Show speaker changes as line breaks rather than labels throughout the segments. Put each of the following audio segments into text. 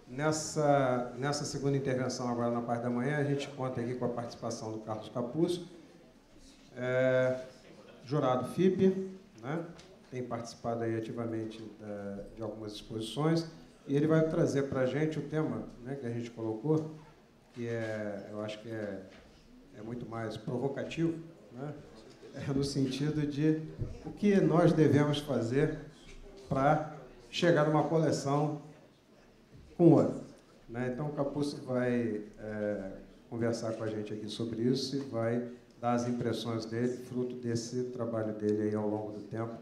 Nessa segunda intervenção, agora na parte da manhã, a gente conta aqui com a participação do Carlos Capuzzo, jurado FIPE, né? Tem participado aí ativamente de algumas exposições, e ele vai trazer para a gente o tema, né, que a gente colocou, que eu acho que é muito mais provocativo, né? No sentido de o que nós devemos fazer para chegar numa coleção com ouro, né? Então, o Capuzzo vai conversar com a gente aqui sobre isso e vai dar as impressões dele, fruto desse trabalho dele aí ao longo do tempo,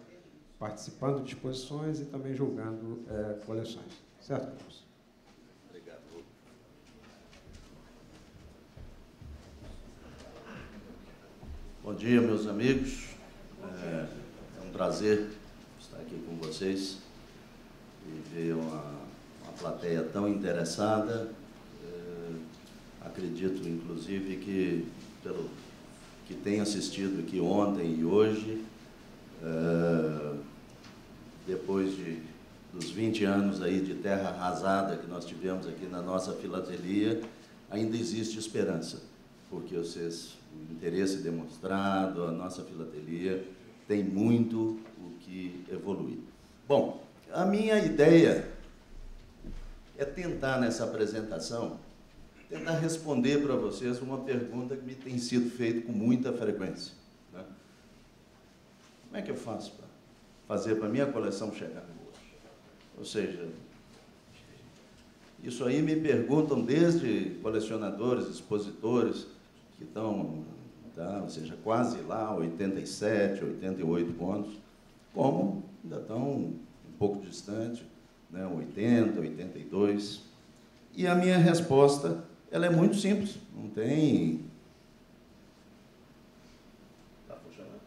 participando de exposições e também julgando coleções. Certo, Capuzzo?
Obrigado. Bom dia, meus amigos. É um prazer estar aqui com vocês e ver uma plateia tão interessada. Acredito, inclusive, que, pelo que tem assistido aqui ontem e hoje, depois dos 20 anos aí de terra arrasada que nós tivemos aqui na nossa filatelia, ainda existe esperança, porque o interesse demonstrado, a nossa filatelia tem muito o que evoluir. Bom, a minha ideia é tentar, nessa apresentação, tentar responder para vocês uma pergunta que me tem sido feita com muita frequência, né? Como é que eu faço para fazer para a minha coleção chegar hoje? Ou seja, isso aí me perguntam desde colecionadores, expositores, que estão, ou seja, quase lá, 87, 88 pontos, como ainda estão um pouco distante, né, 80, 82. E a minha resposta, ela é muito simples, não tem... Está funcionando?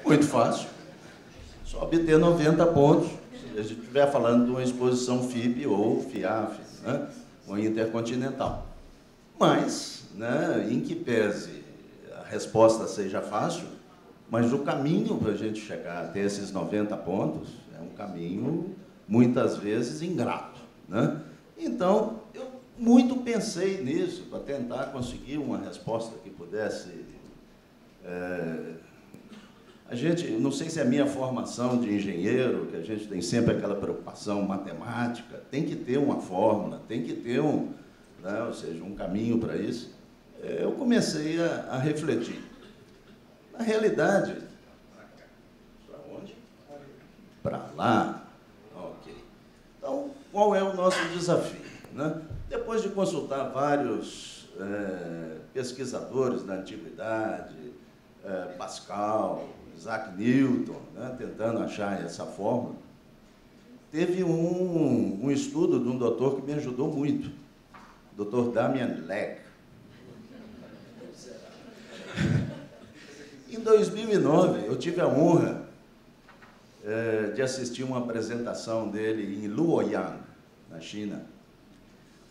Muito fácil. Só obter 90 pontos, se a gente estiver falando de uma exposição FIPE ou FIAF, né, ou intercontinental. Mas, né, em que pese a resposta seja fácil, mas o caminho para a gente chegar até esses 90 pontos é um caminho, muitas vezes, ingrato, né? Então, eu muito pensei nisso, para tentar conseguir uma resposta que pudesse... A gente, não sei se é a minha formação de engenheiro, que a gente tem sempre aquela preocupação matemática, tem que ter uma fórmula, tem que ter né, ou seja, um caminho para isso. Eu comecei a refletir. Na realidade, para onde? Para lá. Ok. Então, qual é o nosso desafio, né? Depois de consultar vários pesquisadores da antiguidade, Pascal, Isaac Newton, né, tentando achar essa fórmula, teve um estudo de um doutor que me ajudou muito, o Dr. Damian Leck. Em 2009, eu tive a honra de assistir uma apresentação dele em Luoyang, na China,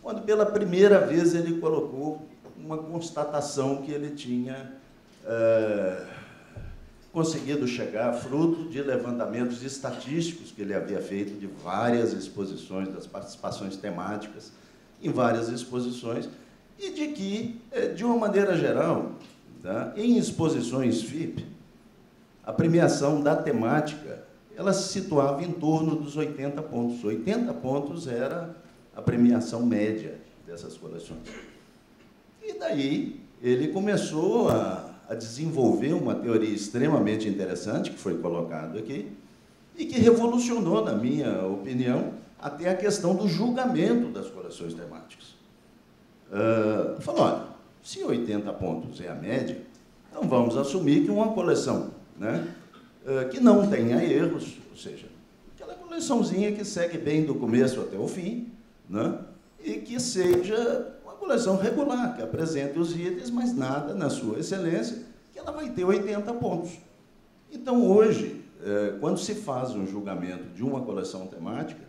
onde pela primeira vez ele colocou uma constatação que ele tinha conseguido chegar fruto de levantamentos estatísticos que ele havia feito de várias exposições, das participações temáticas em várias exposições, e de que, de uma maneira geral, tá, em exposições FIPE, a premiação da temática, ela se situava em torno dos 80 pontos. 80 pontos era a premiação média dessas coleções. E daí ele começou a desenvolver uma teoria extremamente interessante, que foi colocado aqui, e que revolucionou, na minha opinião, até a questão do julgamento das coleções temáticas. Falou, olha, se 80 pontos é a média, então vamos assumir que uma coleção, né, que não tenha erros, ou seja, aquela coleçãozinha que segue bem do começo até o fim, né, e que seja uma coleção regular, que apresente os itens, mas nada na sua excelência, que ela vai ter 80 pontos. Então, hoje, quando se faz um julgamento de uma coleção temática,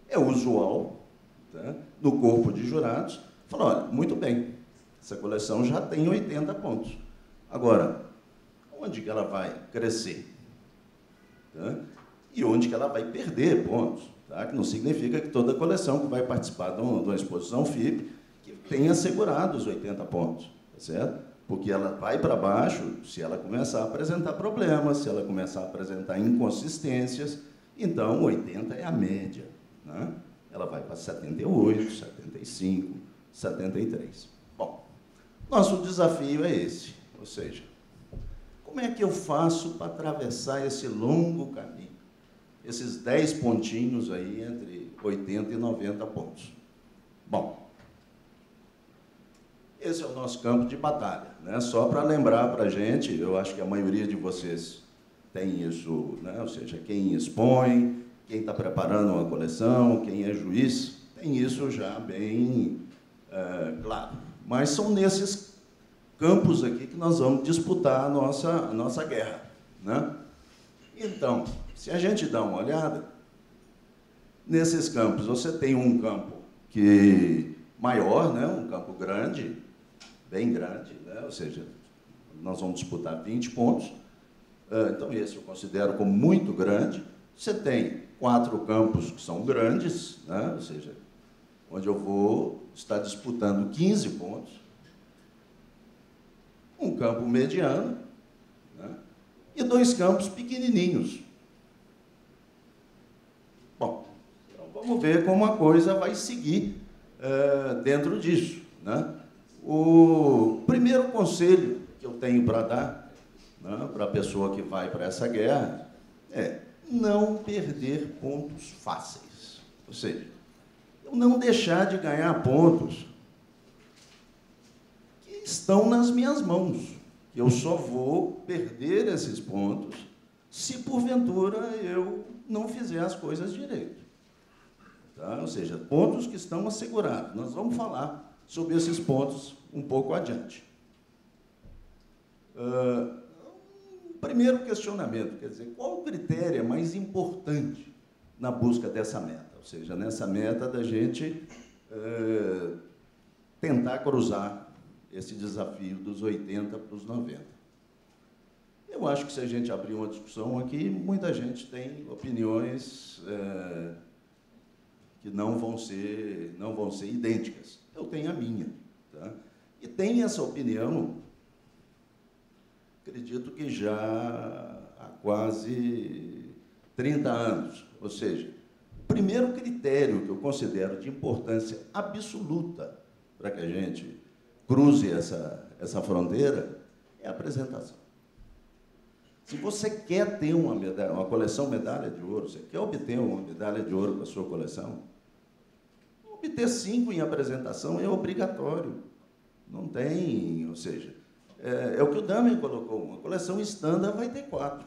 é usual, tá, no corpo de jurados, falar, olha, muito bem, essa coleção já tem 80 pontos. Agora, onde que ela vai crescer? Tá? E onde que ela vai perder pontos? Tá? Que não significa que toda coleção que vai participar de uma exposição FIP que tenha assegurado os 80 pontos, tá certo? Porque ela vai para baixo se ela começar a apresentar problemas, se ela começar a apresentar inconsistências. Então, 80 é a média, né? Ela vai para 78, 75, 73. Bom, nosso desafio é esse, ou seja, como é que eu faço para atravessar esse longo caminho, esses 10 pontinhos aí entre 80 e 90 pontos? Bom, esse é o nosso campo de batalha, né? Só para lembrar para a gente, eu acho que a maioria de vocês tem isso, né? Ou seja, quem expõe, quem está preparando uma coleção, quem é juiz, tem isso já bem claro. Mas são nesses campos aqui que nós vamos disputar a nossa guerra, né? Então, se a gente dá uma olhada, nesses campos, você tem um campo que maior, né? Um campo grande, bem grande, né? Ou seja, nós vamos disputar 20 pontos. Então, esse eu considero como muito grande. Você tem 4 campos que são grandes, né? Ou seja, onde eu vou estar disputando 15 pontos. Um campo mediano, né? E 2 campos pequenininhos. Bom, então vamos ver como a coisa vai seguir dentro disso, né? O primeiro conselho que eu tenho para dar, né, para a pessoa que vai para essa guerra é não perder pontos fáceis. Ou seja, eu não deixar de ganhar pontos que estão nas minhas mãos. Eu só vou perder esses pontos se, porventura, eu não fizer as coisas direito. Tá? Ou seja, pontos que estão assegurados. Nós vamos falar sobre esses pontos um pouco adiante. Primeiro questionamento, quer dizer, qual o critério mais importante na busca dessa meta? Ou seja, nessa meta da gente tentar cruzar esse desafio dos 80 para os 90. Eu acho que se a gente abrir uma discussão aqui, muita gente tem opiniões que não vão ser idênticas. Eu tenho a minha, tá? E tem essa opinião, acredito que já há quase 30 anos. Ou seja, o primeiro critério que eu considero de importância absoluta para que a gente cruze essa fronteira é a apresentação. Se você quer ter uma coleção medalha de ouro, você quer obter uma medalha de ouro para a sua coleção, obter 5 em apresentação é obrigatório. Não tem, ou seja, é o que o Damen colocou, uma coleção standard vai ter 4.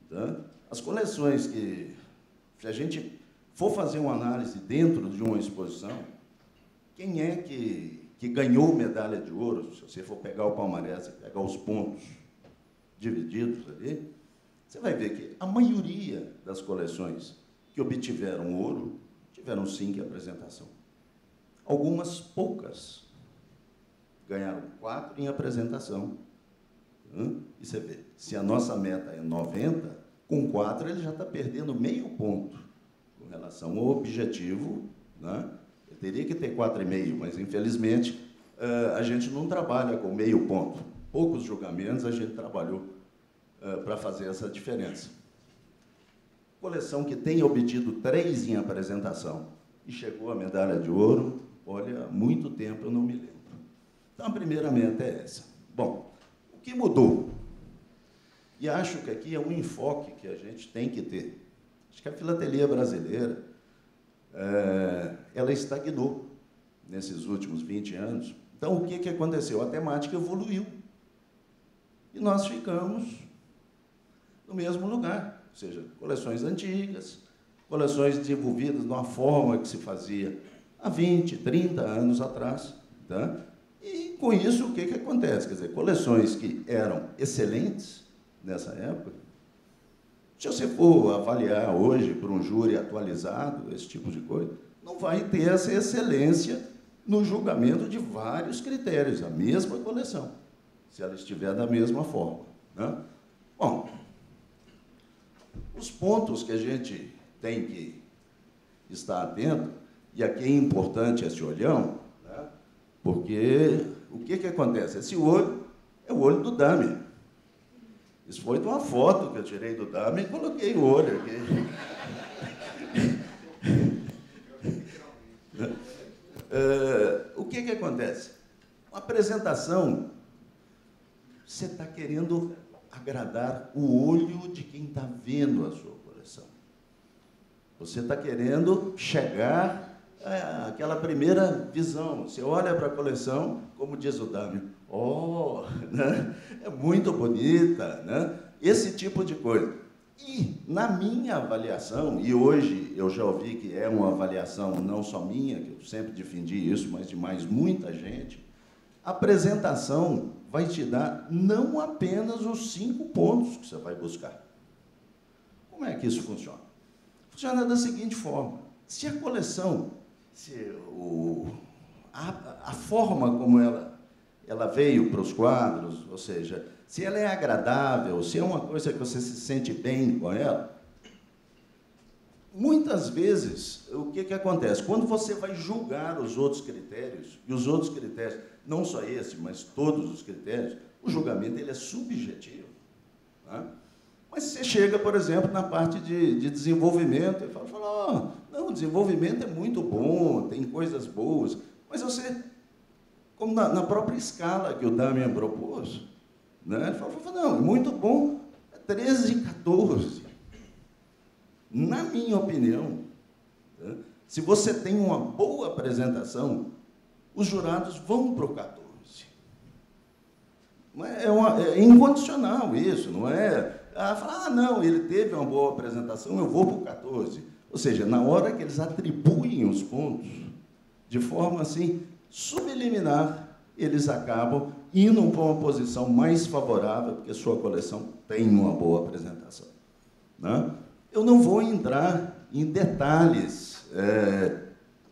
Tá? As coleções que, se a gente for fazer uma análise dentro de uma exposição, quem é que ganhou medalha de ouro, se você for pegar o palmarés e pegar os pontos divididos ali, você vai ver que a maioria das coleções que obtiveram ouro tiveram 5 em apresentação. Algumas poucas ganharam 4 em apresentação. E você vê, se a nossa meta é 90, com 4 ele já está perdendo meio ponto com relação ao objetivo, né? Ele teria que ter 4,5, mas, infelizmente, a gente não trabalha com meio ponto. Poucos julgamentos a gente trabalhou para fazer essa diferença. Coleção que tem obtido 3 em apresentação e chegou à medalha de ouro, olha, há muito tempo eu não me lembro. Então, a primeira meta é essa. Bom, o que mudou? E acho que aqui é um enfoque que a gente tem que ter. Acho que a filatelia brasileira, ela estagnou nesses últimos 20 anos. Então, o que aconteceu? A temática evoluiu. E nós ficamos no mesmo lugar. Ou seja, coleções antigas, coleções desenvolvidas de uma forma que se fazia há 20, 30 anos atrás. Tá? E, com isso, o que acontece? Quer dizer, coleções que eram excelentes nessa época, Se você for avaliar hoje por um júri atualizado, esse tipo de coisa, não vai ter essa excelência no julgamento de vários critérios, a mesma coleção, se ela estiver da mesma forma, né? Bom, os pontos que a gente tem que estar atento, e aqui é importante esse olhão, né? Porque o que acontece? Esse olho é o olho do dummy. Isso foi de uma foto que eu tirei do dummy e coloquei o olho aqui. O que acontece? Uma apresentação, você está querendo agradar o olho de quem está vendo a sua coleção. Você está querendo chegar àquela primeira visão. Você olha para a coleção, como diz o dummy, oh, né? É muito bonita, né? Esse tipo de coisa. E, na minha avaliação, e hoje eu já ouvi que é uma avaliação não só minha, que eu sempre defendi isso, mas de mais muita gente, a apresentação vai te dar não apenas os 5 pontos que você vai buscar. Como é que isso funciona? Funciona da seguinte forma. Se a coleção, a forma como ela veio para os quadros, ou seja, se ela é agradável, se é uma coisa que você se sente bem com ela, muitas vezes, o que acontece? Quando você vai julgar os outros critérios, e os outros critérios, não só esse, mas todos os critérios, o julgamento ele é subjetivo. Tá? Mas você chega, por exemplo, na parte de desenvolvimento, e fala, não, o desenvolvimento é muito bom, tem coisas boas, mas você, como na própria escala que o Damian propôs, né, ele falou, não, é muito bom, é 13 e 14. Na minha opinião, né, se você tem uma boa apresentação, os jurados vão para o 14. É incondicional isso, não é? Não, ele teve uma boa apresentação, eu vou para o 14. Ou seja, na hora que eles atribuem os pontos, de forma assim, subliminar, eles acabam indo para uma posição mais favorável, porque sua coleção tem uma boa apresentação. Né? Eu não vou entrar em detalhes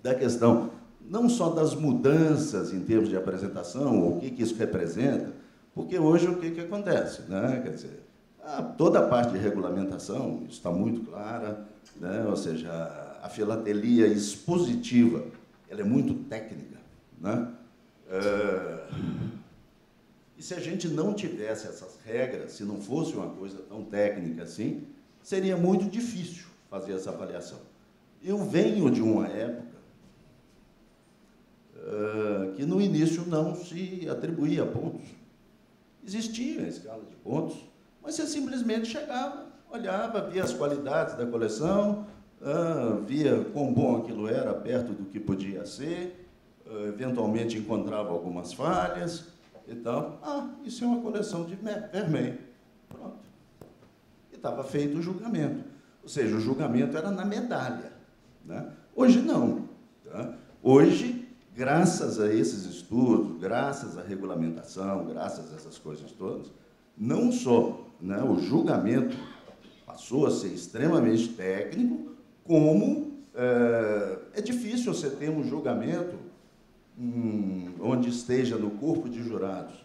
da questão, não só das mudanças em termos de apresentação, o que isso representa, porque hoje o que acontece? Né? Quer dizer, toda a parte de regulamentação está muito clara, né? Ou seja, a filatelia expositiva ela é muito técnica. Né? E se a gente não tivesse essas regras, se não fosse uma coisa tão técnica assim, seria muito difícil fazer essa avaliação. Eu venho de uma época que no início não se atribuía pontos. Existia a escala de pontos, mas você simplesmente chegava, olhava, via as qualidades da coleção, via quão bom aquilo era perto do que podia ser, eventualmente encontrava algumas falhas e tal. Isso é uma coleção de vermelho. Pronto. E estava feito o julgamento. Ou seja, o julgamento era na medalha. Né? Hoje não. Tá? Hoje, graças a esses estudos, graças à regulamentação, graças a essas coisas todas, não só, né, o julgamento passou a ser extremamente técnico, como é difícil você ter um julgamento onde esteja no corpo de jurados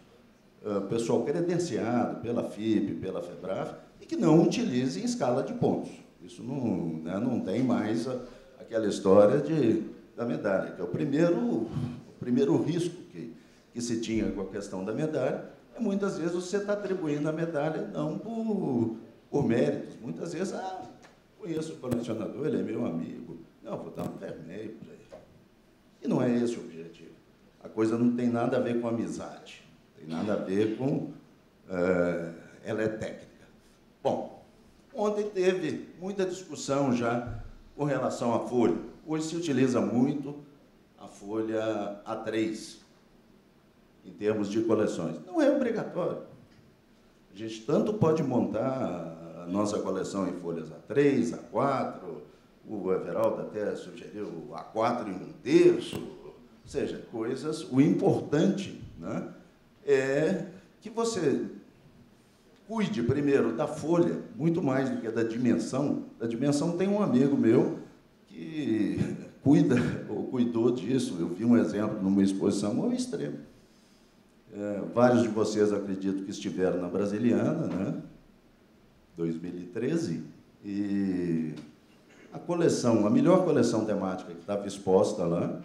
pessoal credenciado pela FIP, pela FEBRAF, e que não utilize em escala de pontos. Isso não, né, não tem mais aquela história da medalha, que é o primeiro risco que se tinha com a questão da medalha, muitas vezes você está atribuindo a medalha não por méritos. Muitas vezes, conheço o colecionador, ele é meu amigo, não, vou dar um vermelho para ele. E não é esse o objetivo. A coisa não tem nada a ver com amizade, tem nada a ver com... ela é técnica. Bom, ontem teve muita discussão já com relação à folha. Hoje se utiliza muito a folha A3, em termos de coleções. Não é obrigatório. A gente tanto pode montar a nossa coleção em folhas A3, A4, o Everaldo até sugeriu A4 em 1/3, ou seja, coisas... O importante, né, é que você cuide primeiro da folha, muito mais do que da dimensão. Da dimensão tem um amigo meu que cuida, ou cuidou disso. Eu vi um exemplo numa exposição ao extremo. Vários de vocês, acredito, que estiveram na Brasiliana, né? 2013, e a coleção, a melhor coleção temática que estava exposta lá,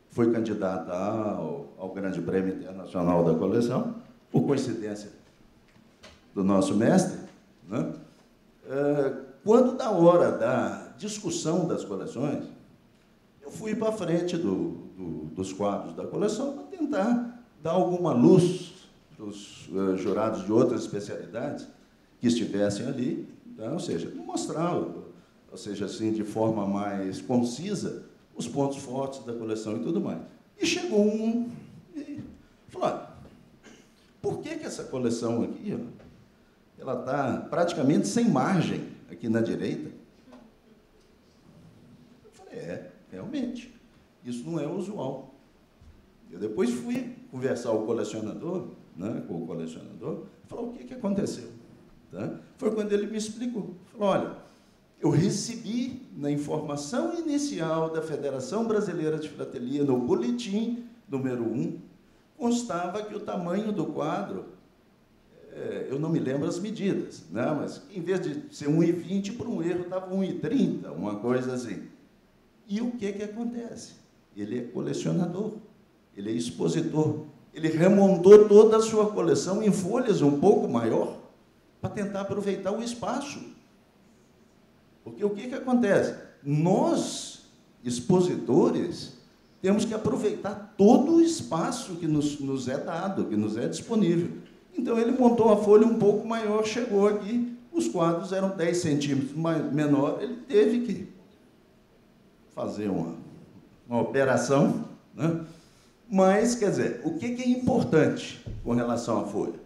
foi candidata ao Grande Prêmio Internacional da Coleção, por coincidência do nosso mestre, né? Quando, na hora da discussão das coleções, eu fui para frente dos quadros da coleção para tentar dar alguma luz para os jurados de outras especialidades que estivessem ali, tá? Ou seja, mostrar, ou seja, assim, de forma mais concisa, os pontos fortes da coleção e tudo mais. E chegou um e falou, por que essa coleção aqui, ó, ela está praticamente sem margem aqui na direita? Eu falei, realmente, isso não é usual. Eu depois fui conversar com o colecionador, falou, o que aconteceu? Tá? Foi quando ele me explicou. Falou, olha, eu recebi na informação inicial da Federação Brasileira de Filatelia, no boletim número 1, constava que o tamanho do quadro, eu não me lembro as medidas, né? Mas em vez de ser 1,20, por um erro estava 1,30, uma coisa assim. E o que acontece? Ele é colecionador, ele é expositor, ele remontou toda a sua coleção em folhas um pouco maior, para tentar aproveitar o espaço. Porque o que acontece? Nós, expositores, temos que aproveitar todo o espaço que nos é dado, que nos é disponível. Então, ele montou a folha um pouco maior, chegou aqui, os quadros eram 10 centímetros menor, ele teve que fazer uma operação, né? Mas, quer dizer, o que é importante com relação à folha?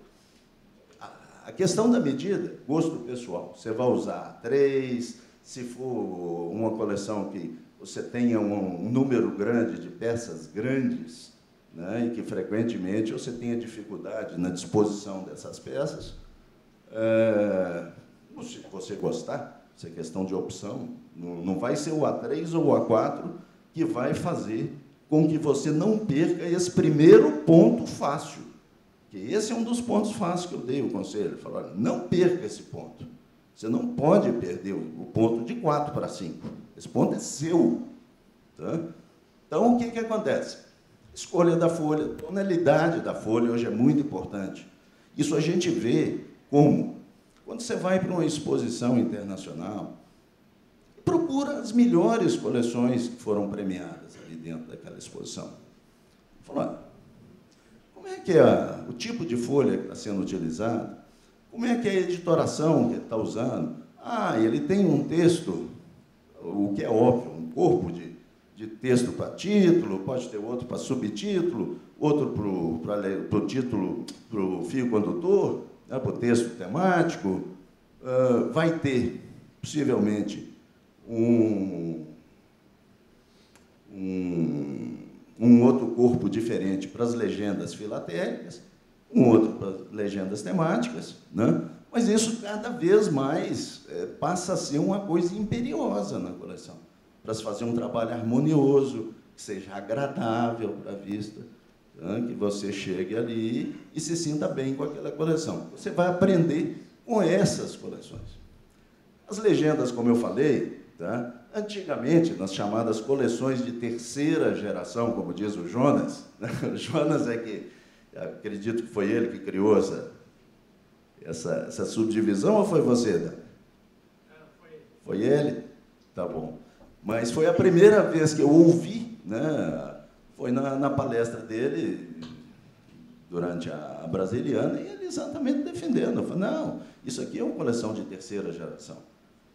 A questão da medida, gosto pessoal. Você vai usar 3, se for uma coleção que você tenha um número grande de peças grandes, né, e que frequentemente você tenha dificuldade na disposição dessas peças, se você gostar, isso é questão de opção, não vai ser o A3 ou o A4 que vai fazer com que você não perca esse primeiro ponto fácil. Que esse é um dos pontos fáceis que eu dei o conselho. Falaram, não perca esse ponto. Você não pode perder o ponto de 4 para 5. Esse ponto é seu. Tá? Então, o que acontece? Escolha da folha, tonalidade da folha hoje é muito importante. Isso a gente vê como, quando você vai para uma exposição internacional, procura as melhores coleções que foram premiadas ali dentro daquela exposição. Fala, como é que é o tipo de folha que está sendo utilizado? Como é que é a editoração que ele está usando? Ele tem um texto, o que é óbvio, um corpo de texto para título, pode ter outro para subtítulo, outro para o título, para o fio condutor, né, para o texto temático. Vai ter, possivelmente, um outro corpo diferente para as legendas filatélicas, um outro para as legendas temáticas, né? Mas isso cada vez mais passa a ser uma coisa imperiosa na coleção, para se fazer um trabalho harmonioso, que seja agradável para a vista, né? Que você chegue ali e se sinta bem com aquela coleção. Você vai aprender com essas coleções. As legendas, como eu falei, tá? Antigamente, nas chamadas coleções de terceira geração, como diz o Jonas, né? O Jonas acredito que foi ele que criou essa subdivisão, ou foi você, Dan? Foi ele? Tá bom. Mas foi a primeira vez que eu ouvi, né? Foi na palestra dele, durante a Brasiliana, e ele exatamente defendendo. Eu falei, não, isso aqui é uma coleção de terceira geração.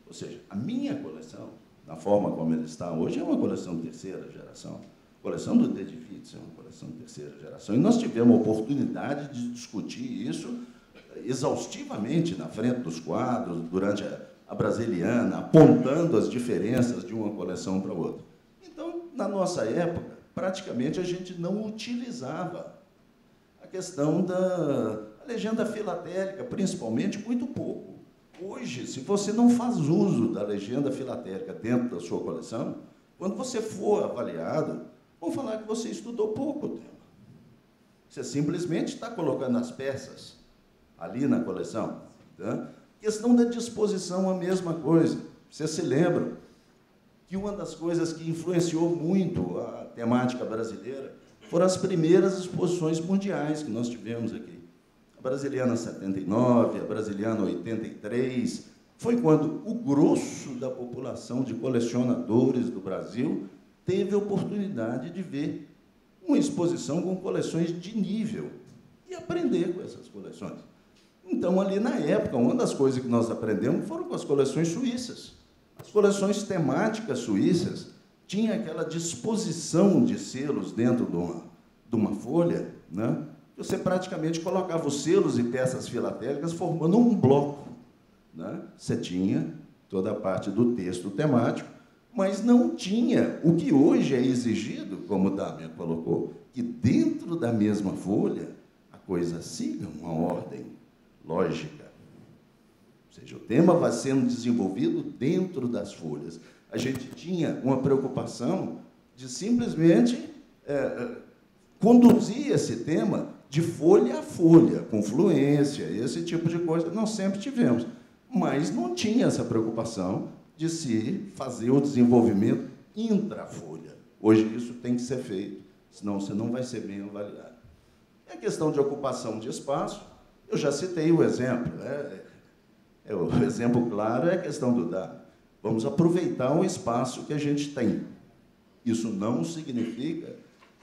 Ou seja, a minha coleção, na forma como ele está hoje, é uma coleção de terceira geração. A coleção do David Fitz é uma coleção de terceira geração. E nós tivemos a oportunidade de discutir isso exaustivamente na frente dos quadros, durante a Brasiliana, apontando as diferenças de uma coleção para outra. Então, na nossa época, praticamente a gente não utilizava a questão A legenda filatélica, principalmente, muito pouco. Hoje, se você não faz uso da legenda filatélica dentro da sua coleção, quando você for avaliado, vão falar que você estudou pouco o tema. Você simplesmente está colocando as peças ali na coleção. Tá? Questão da disposição, a mesma coisa. Vocês se lembram que uma das coisas que influenciou muito a temática brasileira foram as primeiras exposições mundiais que nós tivemos aqui. A Brasiliana 79, a Brasiliana 83, foi quando o grosso da população de colecionadores do Brasil teve a oportunidade de ver uma exposição com coleções de nível e aprender com essas coleções. Então, ali na época, uma das coisas que nós aprendemos foram com as coleções suíças. As coleções temáticas suíças tinham aquela disposição de selos dentro de uma folha, né? Você praticamente colocava os selos e peças filatélicas formando um bloco, né? Você tinha toda a parte do texto temático, mas não tinha o que hoje é exigido, como o Damian colocou, que dentro da mesma folha a coisa siga uma ordem lógica. Ou seja, o tema vai sendo desenvolvido dentro das folhas. A gente tinha uma preocupação de simplesmente conduzir esse tema de folha a folha, com fluência, esse tipo de coisa. Nós sempre tivemos, mas não tinha essa preocupação de se fazer o desenvolvimento intrafolha. Hoje isso tem que ser feito, senão você não vai ser bem avaliado. E a questão de ocupação de espaço, eu já citei o exemplo, o exemplo claro é a questão do dado. Vamos aproveitar o espaço que a gente tem. Isso não significa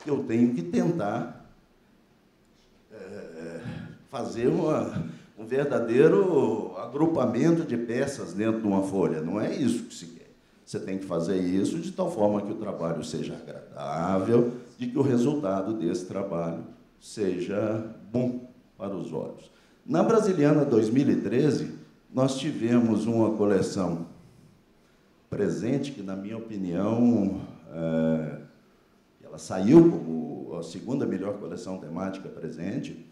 que eu tenho que tentar fazer um verdadeiro agrupamento de peças dentro de uma folha. Não é isso que se quer. Você tem que fazer isso de tal forma que o trabalho seja agradável, de que o resultado desse trabalho seja bom para os olhos. Na Brasiliana 2013, nós tivemos uma coleção presente que, na minha opinião, ela saiu como a segunda melhor coleção temática presente,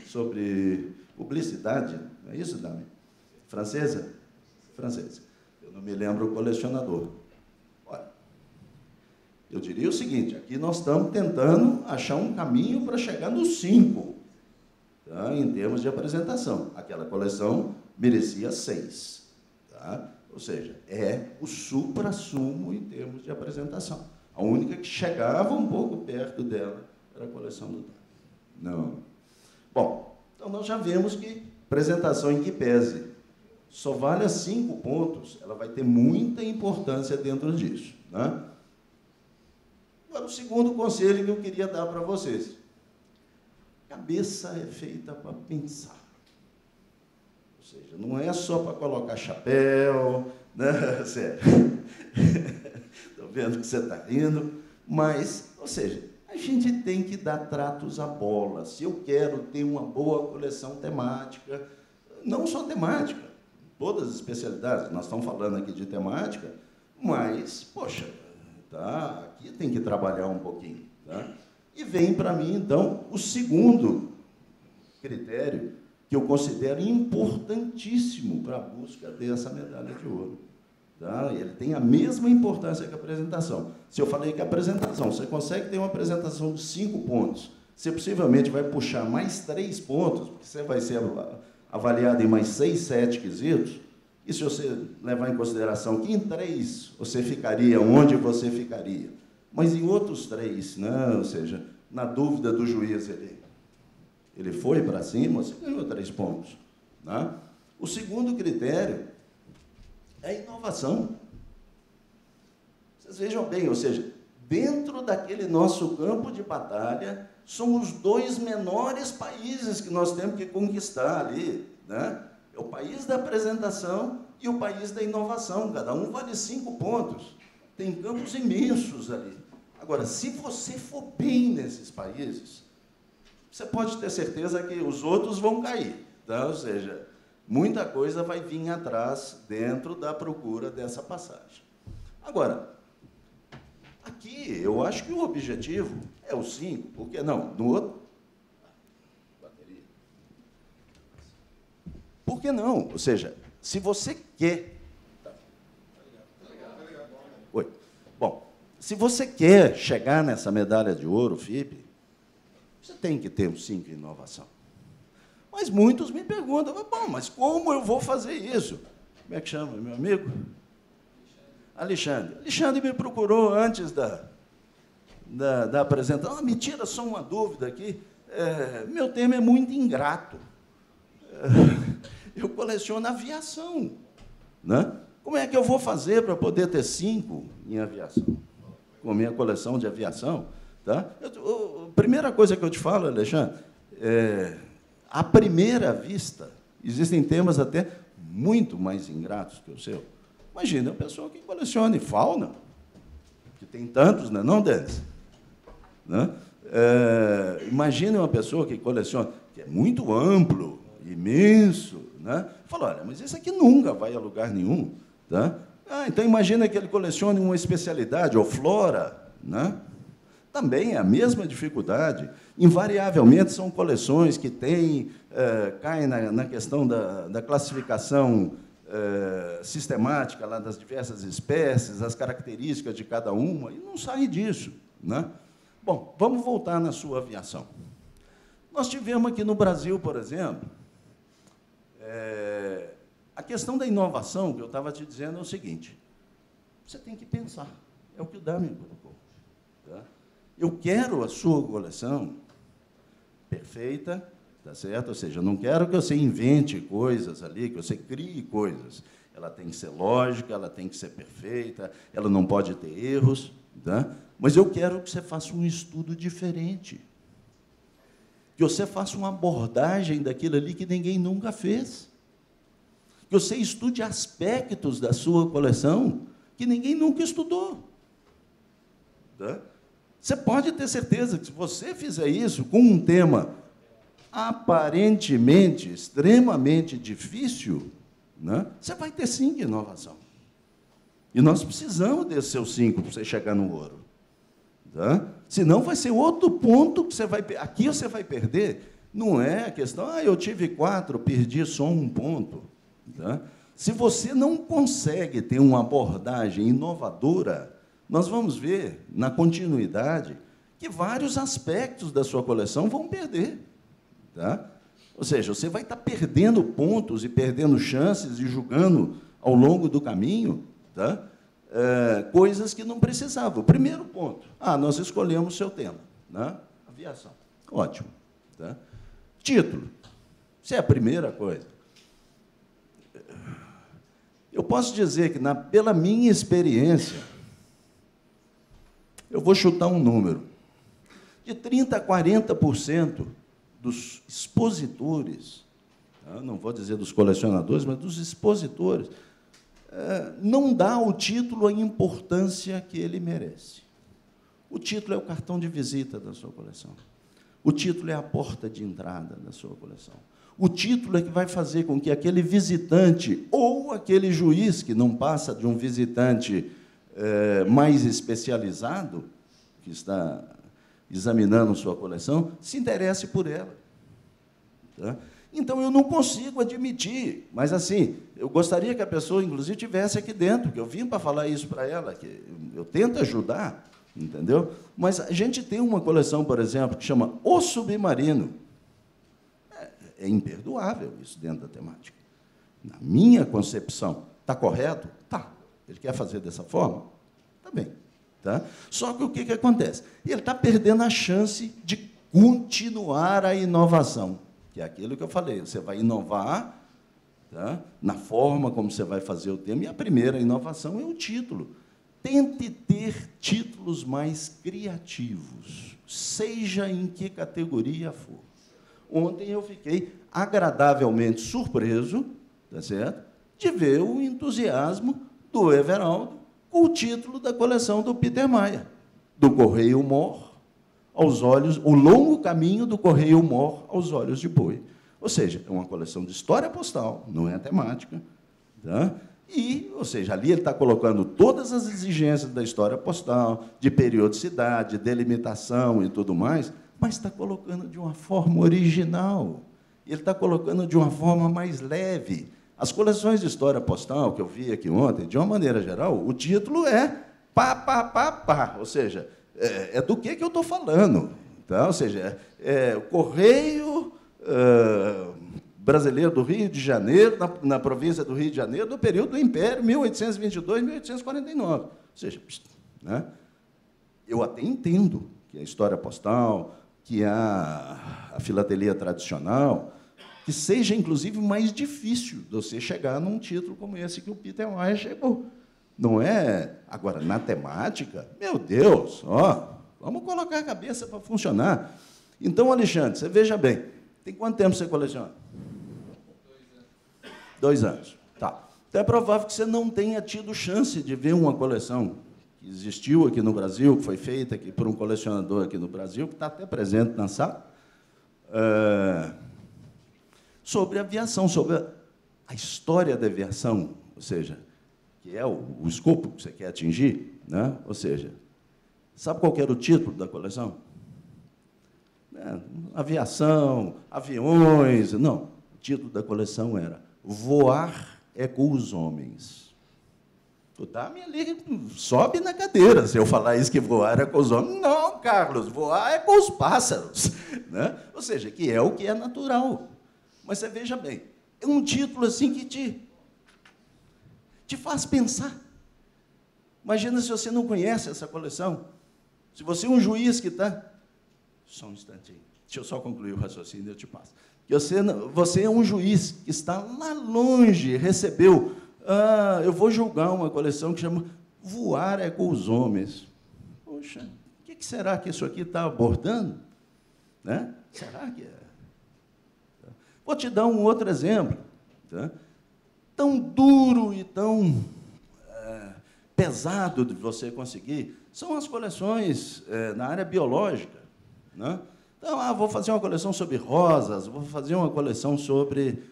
sobre publicidade, não é isso, Dami? Francesa? Francesa. Eu não me lembro o colecionador. Olha, eu diria o seguinte, aqui nós estamos tentando achar um caminho para chegar nos 5, tá? Em termos de apresentação. Aquela coleção merecia 6. Tá? Ou seja, é o supra-sumo em termos de apresentação. A única que chegava um pouco perto dela era a coleção do Dami. Não. Bom, então nós já vemos que apresentação em que pese só vale a 5 pontos, ela vai ter muita importância dentro disso. Né? Agora, o segundo conselho que eu queria dar para vocês. Cabeça é feita para pensar. Ou seja, não é só para colocar chapéu, né? Sério. Estou vendo que você está rindo, mas, ou seja, a gente tem que dar tratos à bola. Se eu quero ter uma boa coleção temática, não só temática, todas as especialidades, nós estamos falando aqui de temática, mas, poxa, tá, aqui tem que trabalhar um pouquinho. Tá? E vem para mim, então, o segundo critério que eu considero importantíssimo para a busca dessa medalha de ouro. Tá? Ele tem a mesma importância que a apresentação. Se eu falei que a apresentação, você consegue ter uma apresentação de 5 pontos, você possivelmente vai puxar mais 3 pontos, porque você vai ser avaliado em mais 6, 7 quesitos, e se você levar em consideração que em 3 você ficaria onde você ficaria, mas em outros 3, né? Ou seja, na dúvida do juiz, ele foi para cima, você ganhou 3 pontos. Né? O segundo critério é a inovação. Vocês vejam bem, ou seja, dentro daquele nosso campo de batalha, são os 2 menores países que nós temos que conquistar ali. Né? É o país da apresentação e o país da inovação. Cada um vale 5 pontos. Tem campos imensos ali. Agora, se você for bem nesses países, você pode ter certeza que os outros vão cair. Tá? Ou seja, muita coisa vai vir atrás dentro da procura dessa passagem. Agora, aqui eu acho que o objetivo é o 5, porque não, no outro, que não? Ou seja, se você quer... Oi. Bom, se você quer chegar nessa medalha de ouro, FIB, você tem que ter um 5 em inovação. Mas muitos me perguntam, bom, mas como eu vou fazer isso? Como é que chama, meu amigo? Alexandre. Alexandre me procurou antes da apresentação. Me tira só uma dúvida aqui. Meu tema é muito ingrato. Eu coleciono aviação. Né? Como é que eu vou fazer para poder ter 5 em aviação? Com a minha coleção de aviação. Tá? A primeira coisa que eu te falo, Alexandre, à primeira vista, existem temas até muito mais ingratos que o seu. Imagina uma pessoa que colecione fauna, que tem tantos, não, Denis? Né? Imagine uma pessoa que coleciona, que é muito amplo, imenso. Né? Fala, olha, mas isso aqui nunca vai a lugar nenhum. Tá? Então, imagina que ele colecione uma especialidade, ou flora. Né? Também é a mesma dificuldade. Invariavelmente, são coleções que caem na questão da classificação sistemática lá das diversas espécies, as características de cada uma, e não sai disso. Né? Bom, vamos voltar na sua aviação. Nós tivemos aqui no Brasil, por exemplo, a questão da inovação, que eu estava te dizendo, é o seguinte: você tem que pensar. É o que o Damian colocou. Tá? Eu quero a sua coleção perfeita, tá certo? Ou seja, eu não quero que você invente coisas ali, que você crie coisas. Ela tem que ser lógica, ela tem que ser perfeita, ela não pode ter erros, tá? Mas eu quero que você faça um estudo diferente, que você faça uma abordagem daquilo ali que ninguém nunca fez, que você estude aspectos da sua coleção que ninguém nunca estudou. Tá? Você pode ter certeza que, se você fizer isso com um tema aparentemente extremamente difícil, né, você vai ter 5 em inovação. E nós precisamos desses seus 5 para você chegar no ouro. Tá? Senão vai ser outro ponto que você vai... Aqui você vai perder. Não é a questão, eu tive 4, perdi só 1 ponto. Tá? Se você não consegue ter uma abordagem inovadora, nós vamos ver, na continuidade, que vários aspectos da sua coleção vão perder. Tá? Ou seja, você vai estar perdendo pontos e perdendo chances e julgando ao longo do caminho, tá? Coisas que não precisavam. O primeiro ponto, nós escolhemos o seu tema, né? Aviação. Ótimo. Tá? Título. Isso é a primeira coisa. Eu posso dizer que, pela minha experiência, eu vou chutar um número, de 30% a 40% dos expositores, não vou dizer dos colecionadores, mas dos expositores, não dá ao título a importância que ele merece. O título é o cartão de visita da sua coleção. O título é a porta de entrada da sua coleção. O título é que vai fazer com que aquele visitante, ou aquele juiz, que não passa de um visitante mais especializado, que está examinando sua coleção, se interesse por ela. Tá? Então, eu não consigo admitir, mas, assim, eu gostaria que a pessoa, inclusive, estivesse aqui dentro, que eu vim para falar isso para ela, que eu tento ajudar, entendeu? Mas a gente tem uma coleção, por exemplo, que chama O Submarino. É imperdoável isso dentro da temática. Na minha concepção, está correto? Tá. Ele quer fazer dessa forma? Está bem. Tá? Só que o que acontece? Ele está perdendo a chance de continuar a inovação, que é aquilo que eu falei. Você vai inovar, tá, na forma como você vai fazer o tema, e a primeira inovação é o título. Tente ter títulos mais criativos, seja em que categoria for. Ontem eu fiquei agradavelmente surpreso, tá certo, de ver o entusiasmo do Everaldo com o título da coleção do Peter Maia, do Correio Mor aos olhos, o longo caminho do Correio Mor aos olhos de boi. Ou seja, é uma coleção de história postal, não é temática. Tá? E, ou seja, ali ele está colocando todas as exigências da história postal, de periodicidade, delimitação e tudo mais, mas está colocando de uma forma original. ele está colocando de uma forma mais leve. As coleções de história postal, que eu vi aqui ontem, de uma maneira geral, o título é pá, pá, pá, pá. Ou seja, é do que eu estou falando. Então, ou seja, o Correio Brasileiro do Rio de Janeiro, na província do Rio de Janeiro, do período do Império, 1822-1849. Ou seja, né? Eu até entendo que a história postal, que a filatelia tradicional, que seja, inclusive, mais difícil de você chegar num título como esse que o Peter Weiss chegou. Não é? Agora, na temática, meu Deus, vamos colocar a cabeça para funcionar. Então, Alexandre, você veja bem, tem quanto tempo você coleciona? 2 anos. Tá. Então, é provável que você não tenha tido chance de ver uma coleção que existiu aqui no Brasil, que foi feita aqui por um colecionador aqui no Brasil, que está até presente na sala, sobre aviação, sobre a história da aviação, ou seja, que é o escopo que você quer atingir, né? Ou seja, sabe qual que era o título da coleção? Aviação, aviões... Não, o título da coleção era Voar é com os Homens. Tu tá-me ali, sobe na cadeira se eu falar isso, que voar é com os homens. Não, Carlos, voar é com os pássaros. Né? Ou seja, que é o que é natural. Mas você veja bem, é um título assim que te faz pensar. Imagina se você não conhece essa coleção. Se você é um juiz que está... Só um instantinho. Deixa eu só concluir o raciocínio e eu te passo. Que você é um juiz que está lá longe, recebeu... eu vou julgar uma coleção que chama Voar é com os Homens. Poxa, o que será que isso aqui está abordando? Né? Será que é? Vou te dar um outro exemplo. Tá? Tão duro e tão pesado de você conseguir são as coleções na área biológica. Né? Então, vou fazer uma coleção sobre rosas, vou fazer uma coleção sobre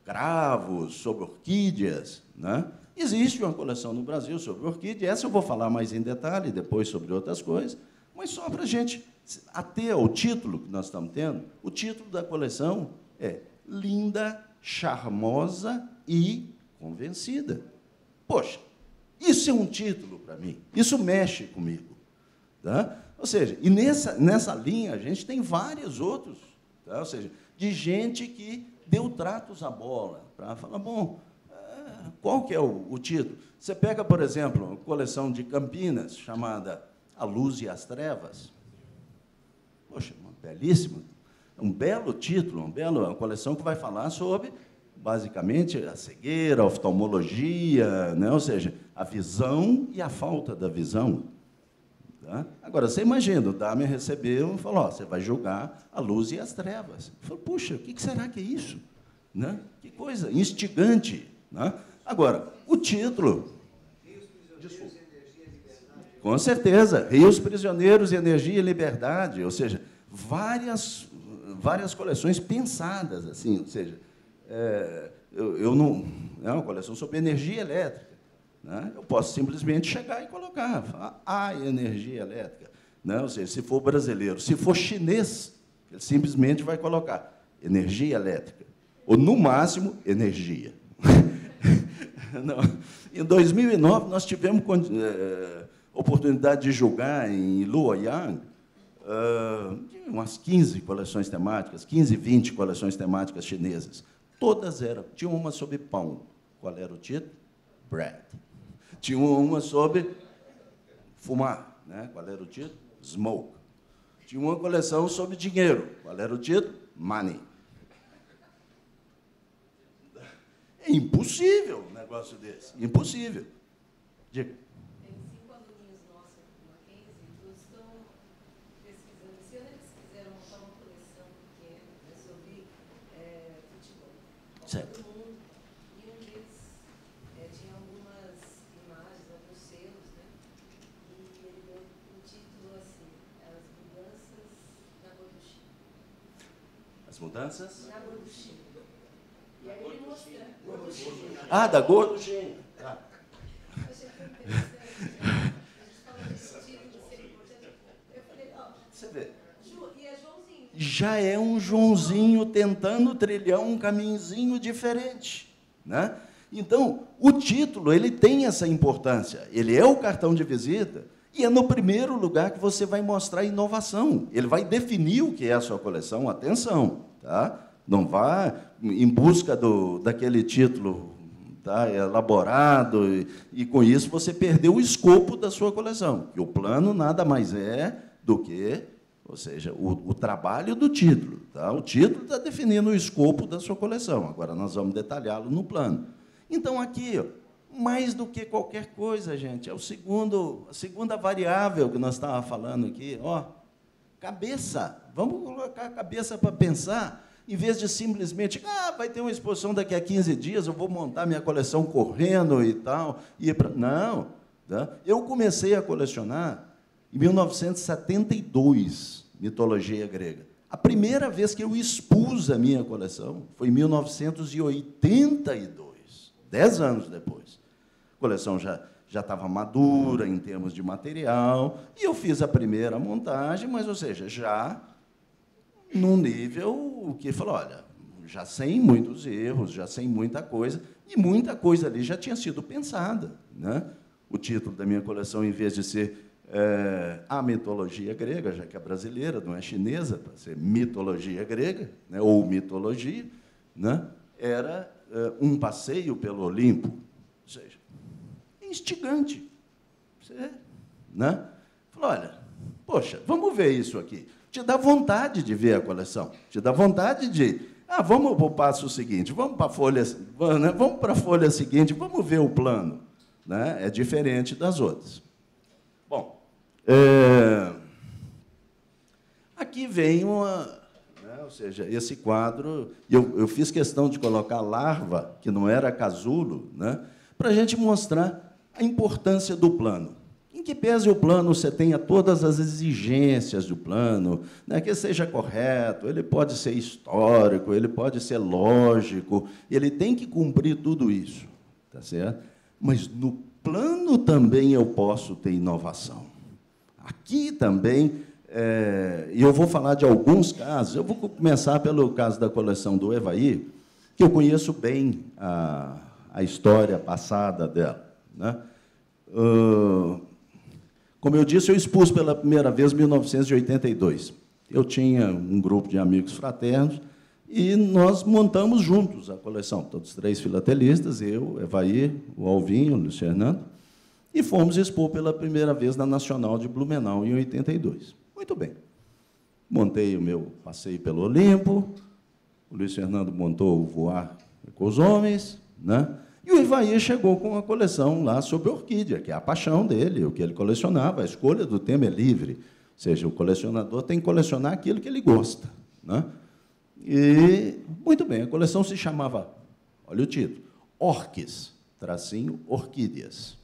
cravos, sobre orquídeas. Né? Existe uma coleção no Brasil sobre orquídea, essa eu vou falar mais em detalhe, depois sobre outras coisas, mas só para a gente, até o título que nós estamos tendo, o título da coleção é Linda, Charmosa e Convencida. Poxa, isso é um título para mim, isso mexe comigo. Tá? Ou seja, e nessa linha a gente tem vários outros, tá? Ou seja, de gente que deu tratos à bola, para falar, bom, qual que é o título? Você pega, por exemplo, uma coleção de Campinas, chamada A Luz e as Trevas. Poxa, uma belíssima, um belo título, uma coleção que vai falar sobre, basicamente, a cegueira, a oftalmologia, né? Ou seja, a visão e a falta da visão. Tá? Agora, você imagina, o Dahmer recebeu e falou, você vai julgar a luz e as trevas. Eu falei, puxa, o que será que é isso? Né? Que coisa instigante. Né? Agora, o título... Rios, Prisioneiros, Energia e Liberdade. Com certeza, Rios, Prisioneiros, Energia e Liberdade. Ou seja, várias coleções pensadas, assim, ou seja, eu não... É uma coleção sobre energia elétrica. Né? Eu posso simplesmente chegar e colocar, falar, energia elétrica. Né? Ou seja, se for brasileiro, se for chinês, ele simplesmente vai colocar energia elétrica. Ou, no máximo, energia. Não. Em 2009, nós tivemos oportunidade de julgar em Luoyang umas 15 coleções temáticas, 15, 20 coleções temáticas chinesas. Todas eram. Tinha uma sobre pão. Qual era o título? Bread. Tinha uma sobre fumar. Né? Qual era o título? Smoke. Tinha uma coleção sobre dinheiro. Qual era o título? Money. É impossível um negócio desse. Impossível. Diga.
Tem 5 aluninhos nossos aqui no Mackenzie, todos estão pesquisando. Esse ano eles quiseram montar uma coleção pequena sobre futebol.
Certo.
Todo mundo. E um deles tinha algumas imagens, alguns selos, né? E ele deu o título assim, As Mudanças na Gorduchinha.
As mudanças?
Na Gorduchinha. E aí ele mostrando.
Da Gorduchinha.
Eu achei que foi interessante. A gente falou desse título, de ser importante. Eu falei,
Você vê.
E é Joãozinho.
já é um Joãozinho tentando trilhar um caminhozinho diferente, né? Então, o título ele tem essa importância. Ele é o cartão de visita e é no primeiro lugar que você vai mostrar inovação. Ele vai definir o que é a sua coleção. Atenção, tá? Não vá em busca daquele título, tá, elaborado, e com isso você perdeu o escopo da sua coleção. E o plano nada mais é do que, ou seja, o trabalho do título. Tá? O título está definindo o escopo da sua coleção. Agora nós vamos detalhá-lo no plano. Então, aqui, ó, mais do que qualquer coisa, gente, é a segunda variável que nós estávamos falando aqui. Ó, cabeça. Vamos colocar a cabeça para pensar. Em vez de simplesmente, vai ter uma exposição daqui a 15 dias, eu vou montar minha coleção correndo e tal. Não. Tá? Eu comecei a colecionar em 1972, mitologia grega. A primeira vez que eu expus a minha coleção foi em 1982, 10 anos depois. A coleção já estava madura em termos de material, e eu fiz a primeira montagem, mas, ou seja, já num nível que falou, olha, já sem muitos erros, já sem muita coisa, e muita coisa ali já tinha sido pensada, né? O título da minha coleção, em vez de ser a mitologia grega, já que é brasileira, não é chinesa, para ser mitologia grega, né? Ou mitologia, né? Era um passeio pelo Olimpo, ou seja, instigante. Você, né? Falou, olha, poxa, vamos ver isso aqui. Te dá vontade de ver a coleção, te dá vontade de... vamos para o passo seguinte, vamos para a folha, né? Vamos para a folha seguinte, vamos ver o plano. Né? É diferente das outras. Bom, aqui vem uma... Né? Ou seja, esse quadro... Eu fiz questão de colocar larva, que não era casulo, né? Para a gente mostrar a importância do plano. Em que pese o plano você tenha todas as exigências do plano, né, que seja correto, ele pode ser histórico, ele pode ser lógico, ele tem que cumprir tudo isso, tá certo? Mas no plano também eu posso ter inovação. Aqui também, e eu vou falar de alguns casos, eu vou começar pelo caso da coleção do Evaí, que eu conheço bem a história passada dela, né? Como eu disse, eu expus pela primeira vez em 1982. Eu tinha um grupo de amigos fraternos e nós montamos juntos a coleção, todos 3 filatelistas, eu, Evaí, o Alvinho, o Luiz Fernando, e fomos expor pela primeira vez na Nacional de Blumenau, em 82. Muito bem. Montei o meu passeio pelo Olimpo, o Luiz Fernando montou o Voar com os Homens, né? E o Evaí chegou com uma coleção lá sobre orquídea, que é a paixão dele, o que ele colecionava. A escolha do tema é livre, ou seja, o colecionador tem que colecionar aquilo que ele gosta, né? E, muito bem, a coleção se chamava, olha o título, Orques, tracinho, orquídeas.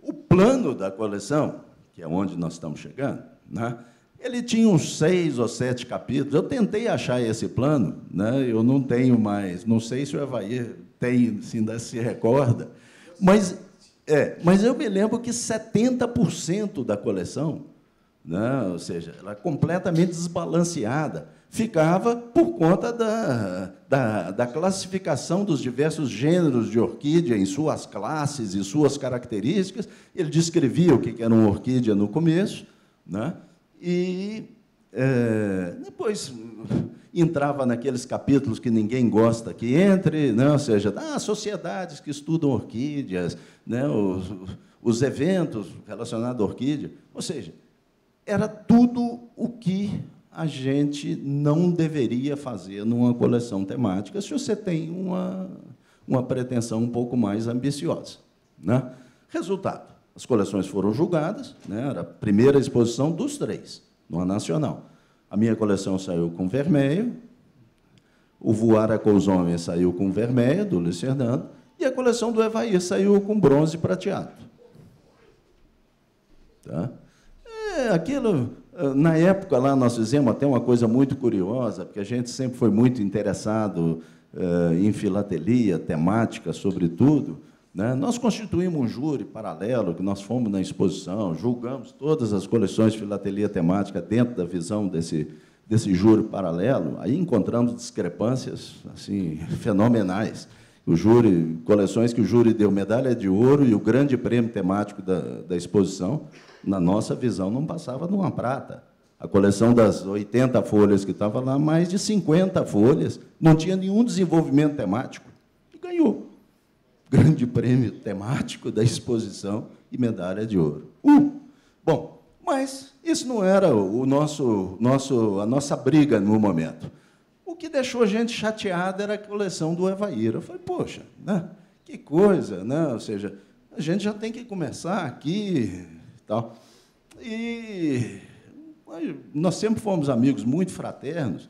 O plano da coleção, que é onde nós estamos chegando, né? Ele tinha uns 6 ou 7 capítulos. Eu tentei achar esse plano, né? Eu não tenho mais, não sei se o Evaí tem, se ainda se recorda, mas eu me lembro que 70% da coleção, né? Ou seja, ela completamente desbalanceada, ficava por conta da classificação dos diversos gêneros de orquídea em suas classes e suas características. Ele descrevia o que era uma orquídea no começo, né? E depois entrava naqueles capítulos que ninguém gosta que entre, né? Ou seja, sociedades que estudam orquídeas, né? Os eventos relacionados à orquídea. Ou seja, era tudo o que a gente não deveria fazer numa coleção temática se você tem uma pretensão um pouco mais ambiciosa, né? Resultado. As coleções foram julgadas, né? Era a primeira exposição dos 3, numa nacional. A minha coleção saiu com vermelho, o Voar com os Homens saiu com vermelho, do Luiz Fernando, e a coleção do Evaí saiu com bronze prateado. Tá? Aquilo, na época lá, nós fizemos até uma coisa muito curiosa, porque a gente sempre foi muito interessado em filatelia, temática, sobretudo. né? Nós constituímos um júri paralelo, que nós fomos na exposição, julgamos todas as coleções de filatelia temática dentro da visão desse júri paralelo, aí encontramos discrepâncias assim, fenomenais. O júri, coleções que o júri deu medalha de ouro e o grande prêmio temático da exposição, na nossa visão, não passava de uma prata. A coleção das 80 folhas que estava lá, mais de 50 folhas, não tinha nenhum desenvolvimento temático, e ganhou. Grande prêmio temático da exposição e medalha de ouro. Bom, mas isso não era a nossa briga no momento. O que deixou a gente chateada era a coleção do Evair. Eu falei, poxa, né? Que coisa, né? Ou seja, a gente já tem que começar aqui, tal. E nós sempre fomos amigos muito fraternos,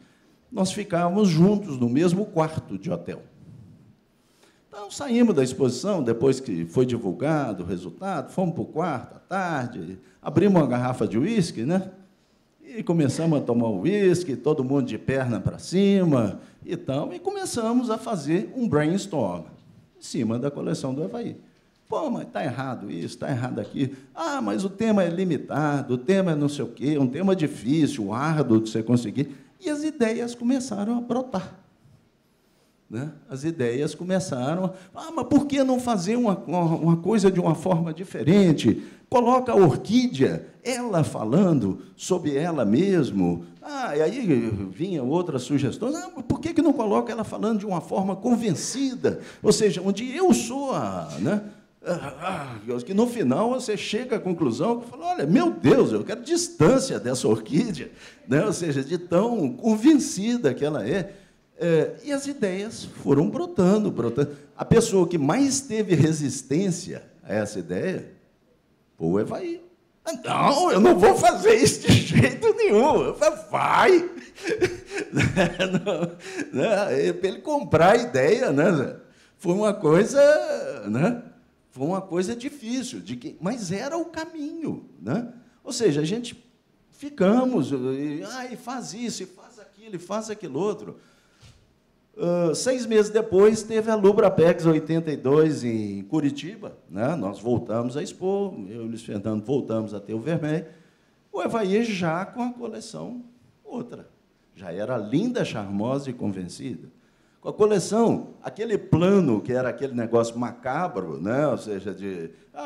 nós ficávamos juntos no mesmo quarto de hotel. Então, saímos da exposição, depois que foi divulgado o resultado, fomos para o quarto à tarde, abrimos uma garrafa de uísque, né? E começamos a tomar o uísque, todo mundo de perna para cima, e começamos a fazer um brainstorm em cima da coleção do Evair. Pô, mas está errado isso, está errado aquilo. Ah, mas o tema é limitado, o tema é não sei o quê, um tema difícil, árduo de você conseguir. E as ideias começaram a brotar. Né? As ideias começaram... mas por que não fazer uma coisa de uma forma diferente? Coloca a orquídea, ela falando sobre ela mesma. E aí vinham outras sugestões. Mas por que não coloca ela falando de uma forma convencida? Ou seja, onde eu sou a... Né? Que no final você chega à conclusão que fala, olha, meu Deus, eu quero distância dessa orquídea, né? Ou seja, de tão convencida que ela é. E as ideias foram brotando. A pessoa que mais teve resistência a essa ideia foi o Evair. Não, eu não vou fazer isso de jeito nenhum. Eu falei, vai! Para ele comprar a ideia, né? Foi uma coisa, né? Foi uma coisa difícil, mas era o caminho, né? Ou seja, a gente ficamos, e faz isso, e faz aquilo, e faz aquilo outro. 6 meses depois, teve a Lubrapex 82 em Curitiba, né? Nós voltamos a expor, eu e o Luiz Fernando voltamos a ter o Vermeer, o Evair já com a coleção outra, já era linda, charmosa e convencida. Com a coleção, aquele plano, que era aquele negócio macabro, né? Ou seja,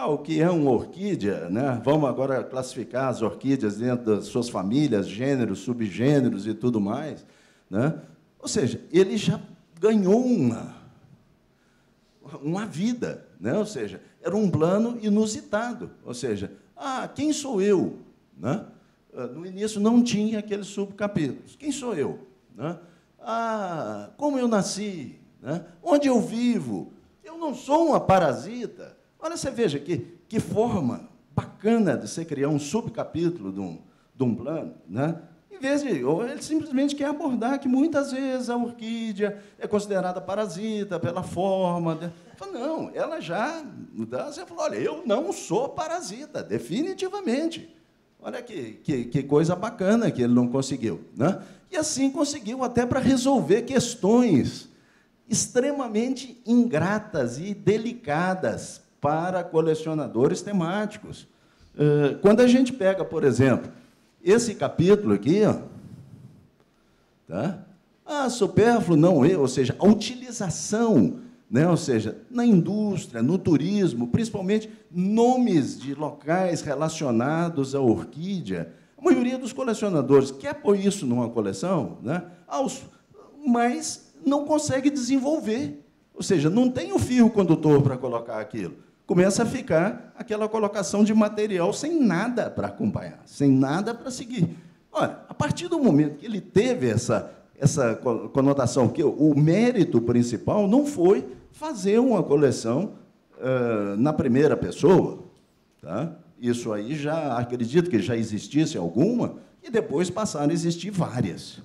o que é uma orquídea? Né? Vamos agora classificar as orquídeas dentro das suas famílias, gêneros, subgêneros e tudo mais. Né? Ou seja, ele já ganhou uma vida. Né? Ou seja, era um plano inusitado. Ou seja, quem sou eu? Né? No início não tinha aqueles subcapítulos. Quem sou eu? Né? Como eu nasci, né? Onde eu vivo, eu não sou uma parasita. Olha, você veja que forma bacana de você criar um subcapítulo de um plano, né? Em vez de, ele simplesmente quer abordar que muitas vezes a orquídea é considerada parasita pela forma. Não, ela já, você falou, olha, eu não sou parasita, definitivamente. Olha que coisa bacana que ele não conseguiu, né? E assim conseguiu até para resolver questões extremamente ingratas e delicadas para colecionadores temáticos. Quando a gente pega, por exemplo, esse capítulo aqui, tá? Supérfluo não é, ou seja, a utilização, né? Ou seja, na indústria, no turismo, principalmente nomes de locais relacionados à orquídea. A maioria dos colecionadores quer pôr isso numa coleção, né? Mas não consegue desenvolver. Ou seja, não tem o fio condutor para colocar aquilo. Começa a ficar aquela colocação de material sem nada para acompanhar, sem nada para seguir. Olha, a partir do momento que ele teve essa conotação, que o mérito principal não foi fazer uma coleção na primeira pessoa, tá? Isso aí já acredito que já existisse alguma, e depois passaram a existir várias.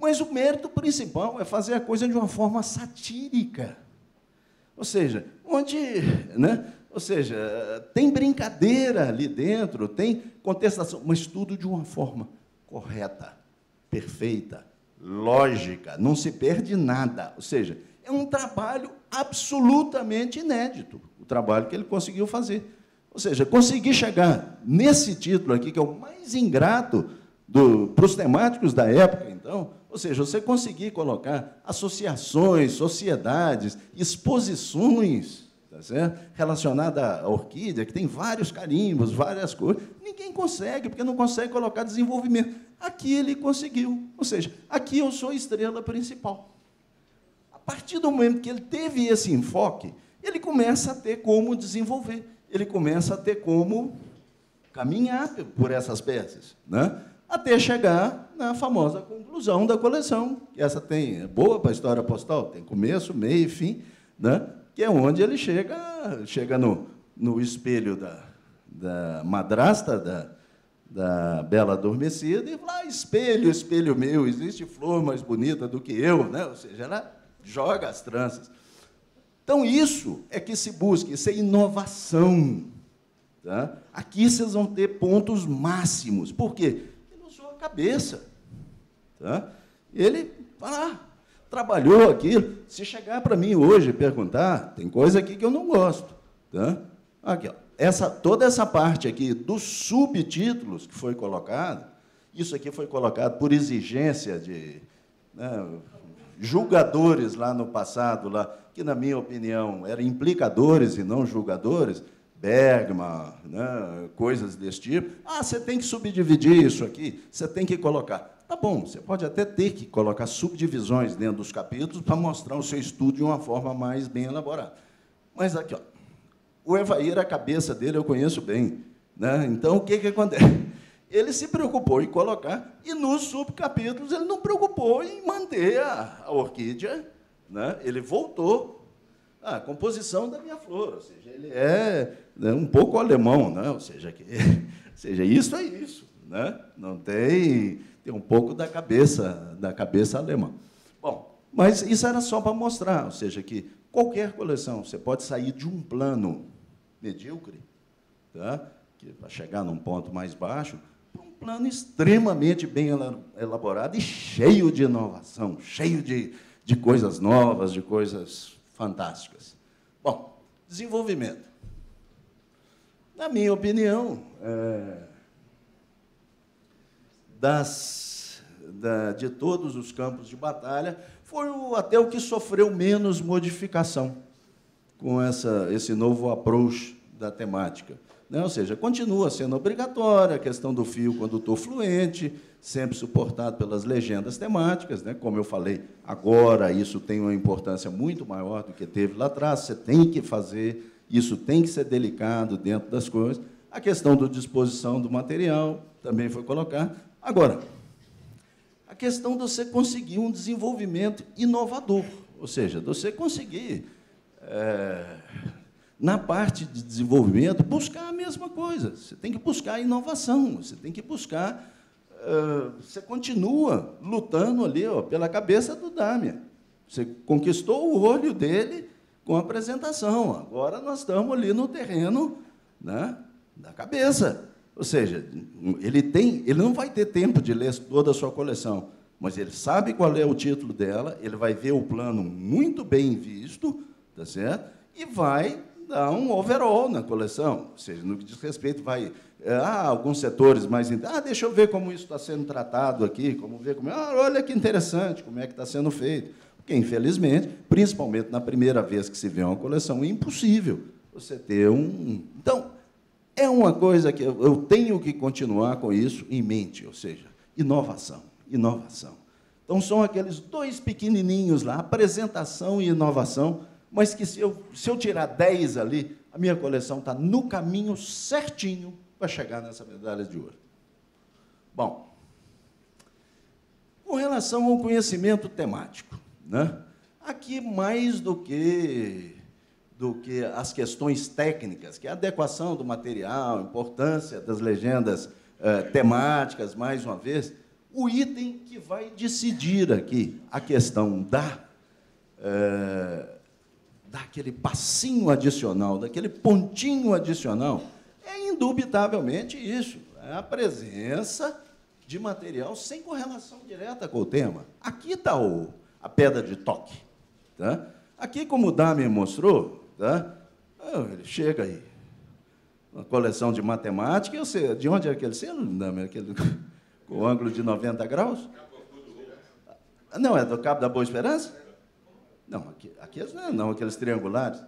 Mas o mérito principal é fazer a coisa de uma forma satírica. Ou seja, tem brincadeira ali dentro, tem contestação, mas tudo de uma forma correta, perfeita, lógica, não se perde nada. Ou seja, é um trabalho absolutamente inédito, o trabalho que ele conseguiu fazer. Ou seja, conseguir chegar nesse título aqui, que é o mais ingrato para os temáticos da época, então, ou seja, você conseguir colocar associações, sociedades, exposições, tá certo? Relacionadas à orquídea, que tem vários carimbos, várias coisas. Ninguém consegue, porque não consegue colocar desenvolvimento. Aqui ele conseguiu. Ou seja, aqui eu sou a estrela principal. A partir do momento que ele teve esse enfoque, ele começa a ter como desenvolver, ele começa a ter como caminhar por essas peças, né? Até chegar na famosa conclusão da coleção, que essa é boa para a história postal, tem começo, meio e fim, né? Que é onde ele chega no espelho da madrasta, da Bela Adormecida, e fala, espelho, espelho meu, existe flor mais bonita do que eu, né? Ou seja, ela joga as tranças. Então, isso é que se busca, isso é inovação. Tá? Aqui vocês vão ter pontos máximos. Por quê? Ele usou a cabeça. Tá? Ele trabalhou aquilo. Se chegar para mim hoje e perguntar, tem coisa aqui que eu não gosto. Tá? Aqui, ó. Toda essa parte aqui dos subtítulos que foi colocado, isso aqui foi colocado por exigência de julgadores lá no passado, lá, que, na minha opinião, eram implicadores e não julgadores, Bergman, né, coisas desse tipo. Você tem que subdividir isso aqui, você tem que colocar. Tá bom, você pode até ter que colocar subdivisões dentro dos capítulos para mostrar o seu estudo de uma forma mais bem elaborada. Mas aqui, ó, o Evair, a cabeça dele eu conheço bem, né? Então, o que acontece? Ele se preocupou em colocar, e nos subcapítulos ele não preocupou em manter a orquídea, né? Ele voltou à composição da minha flor, ou seja, ele é um pouco alemão, né? Ou seja, isso é isso, né? Não tem um pouco da cabeça alemã. Bom, mas isso era só para mostrar, ou seja, que qualquer coleção, você pode sair de um plano medíocre, tá? Para chegar num ponto mais baixo, para um plano extremamente bem elaborado e cheio de inovação, cheio de coisas novas, de coisas fantásticas. Bom, desenvolvimento. Na minha opinião, de todos os campos de batalha, foi até o que sofreu menos modificação com esse novo approach da temática. Ou seja, continua sendo obrigatória a questão do fio condutor fluente, sempre suportado pelas legendas temáticas, né? Como eu falei, agora isso tem uma importância muito maior do que teve lá atrás, você tem que fazer, isso tem que ser delicado dentro das coisas. A questão da disposição do material também foi colocada. Agora, a questão de você conseguir um desenvolvimento inovador, ou seja, de você conseguir, na parte de desenvolvimento, buscar a mesma coisa. Você tem que buscar inovação, você tem que buscar... você continua lutando ali, ó, pela cabeça do Damian. Você conquistou o olho dele com a apresentação. Agora nós estamos ali no terreno, né, da cabeça. Ou seja, ele não vai ter tempo de ler toda a sua coleção, mas ele sabe qual é o título dela, ele vai ver o plano muito bem visto, tá certo? E vai dar um overall na coleção. Ou seja, no que diz respeito, vai... alguns setores mais... deixa eu ver como isso está sendo tratado aqui, olha que interessante, como é que está sendo feito. Porque, infelizmente, principalmente na primeira vez que se vê uma coleção, é impossível você ter um... Então, é uma coisa que eu tenho que continuar com isso em mente, ou seja, inovação, inovação. Então, são aqueles dois pequenininhos lá, apresentação e inovação, mas que se eu tirar 10 ali, a minha coleção está no caminho certinho para chegar nessa medalha de ouro. Bom, com relação ao conhecimento temático, né? Aqui, mais do que as questões técnicas, que é a adequação do material, a importância das legendas temáticas, mais uma vez, o item que vai decidir aqui a questão daquele passinho adicional, daquele pontinho adicional, é indubitavelmente isso, é a presença de material sem correlação direta com o tema. Aqui está a pedra de toque. Tá? Aqui, como o Damian mostrou, tá? Ele chega aí, uma coleção de matemática, eu sei, de onde é aquele selo, Damian? Aquele com o ângulo de 90 graus? Não, é do Cabo da Boa Esperança? Não, aqueles não, aqueles triangulares.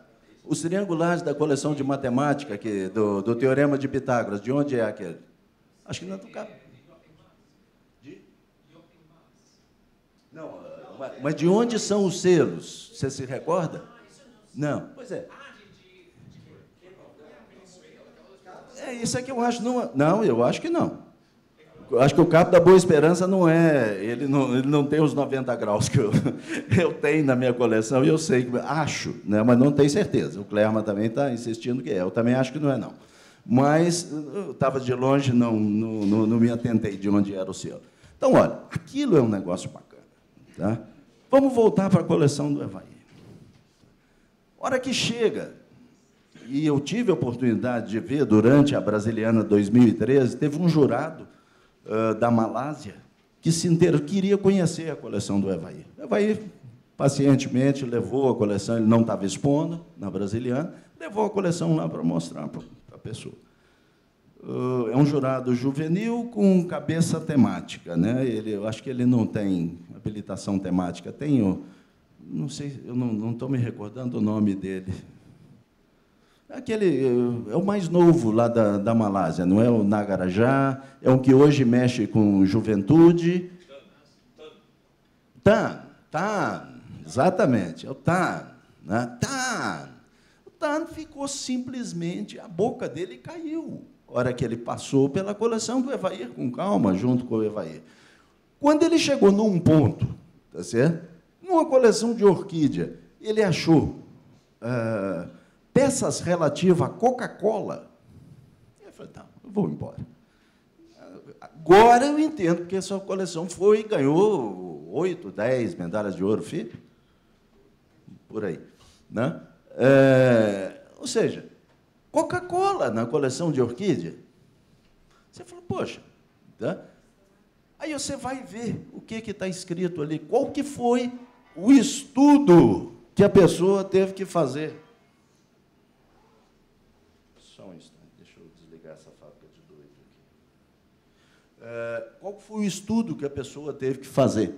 Os triangulares da coleção de matemática, do Teorema de Pitágoras, de onde é aquele? Acho que não é do Cabo. Não, mas de onde são os selos? Você se recorda? Não. Pois é. É isso é que eu acho. Não, eu acho que não. Eu acho que o Cabo da Boa Esperança não é... Ele não tem os 90 graus que eu tenho na minha coleção, e eu sei que... Acho, né, mas não tenho certeza. O Clerma também está insistindo que é. Eu também acho que não é, não. Mas eu estava de longe, não me atentei de onde era o selo. Então, olha, aquilo é um negócio bacana. Tá? Vamos voltar para a coleção do Evair. Hora que chega, e eu tive a oportunidade de ver durante a Brasiliana 2013, teve um jurado da Malásia que queria conhecer a coleção do Evair. O Evair, pacientemente, levou a coleção, ele não estava expondo na Brasiliana, levou a coleção lá para mostrar para a pessoa. É um jurado juvenil com cabeça temática, né? Eu acho que ele não tem habilitação temática. Não sei, eu não estou me recordando o nome dele. É o mais novo lá da Malásia, não é o Nagarajá, é um que hoje mexe com juventude. Tan, exatamente, é o Tan. Né? O Tan ficou simplesmente, a boca dele caiu. Hora que ele passou pela coleção do Evair, com calma, junto com o Evair. Quando ele chegou num ponto, tá certo? Numa coleção de orquídea, ele achou peças relativas à Coca-Cola. Eu falei, tá, eu vou embora. Agora eu entendo, porque essa coleção ganhou 8, 10 medalhas de ouro, filho. Por aí. Né? Ou seja, Coca-Cola na coleção de orquídea. Você fala, poxa, tá? Aí você vai ver o que está escrito ali, qual que foi o estudo que a pessoa teve que fazer. Só um instante, deixa eu desligar essa fábrica de doido aqui. Qual foi o estudo que a pessoa teve que fazer?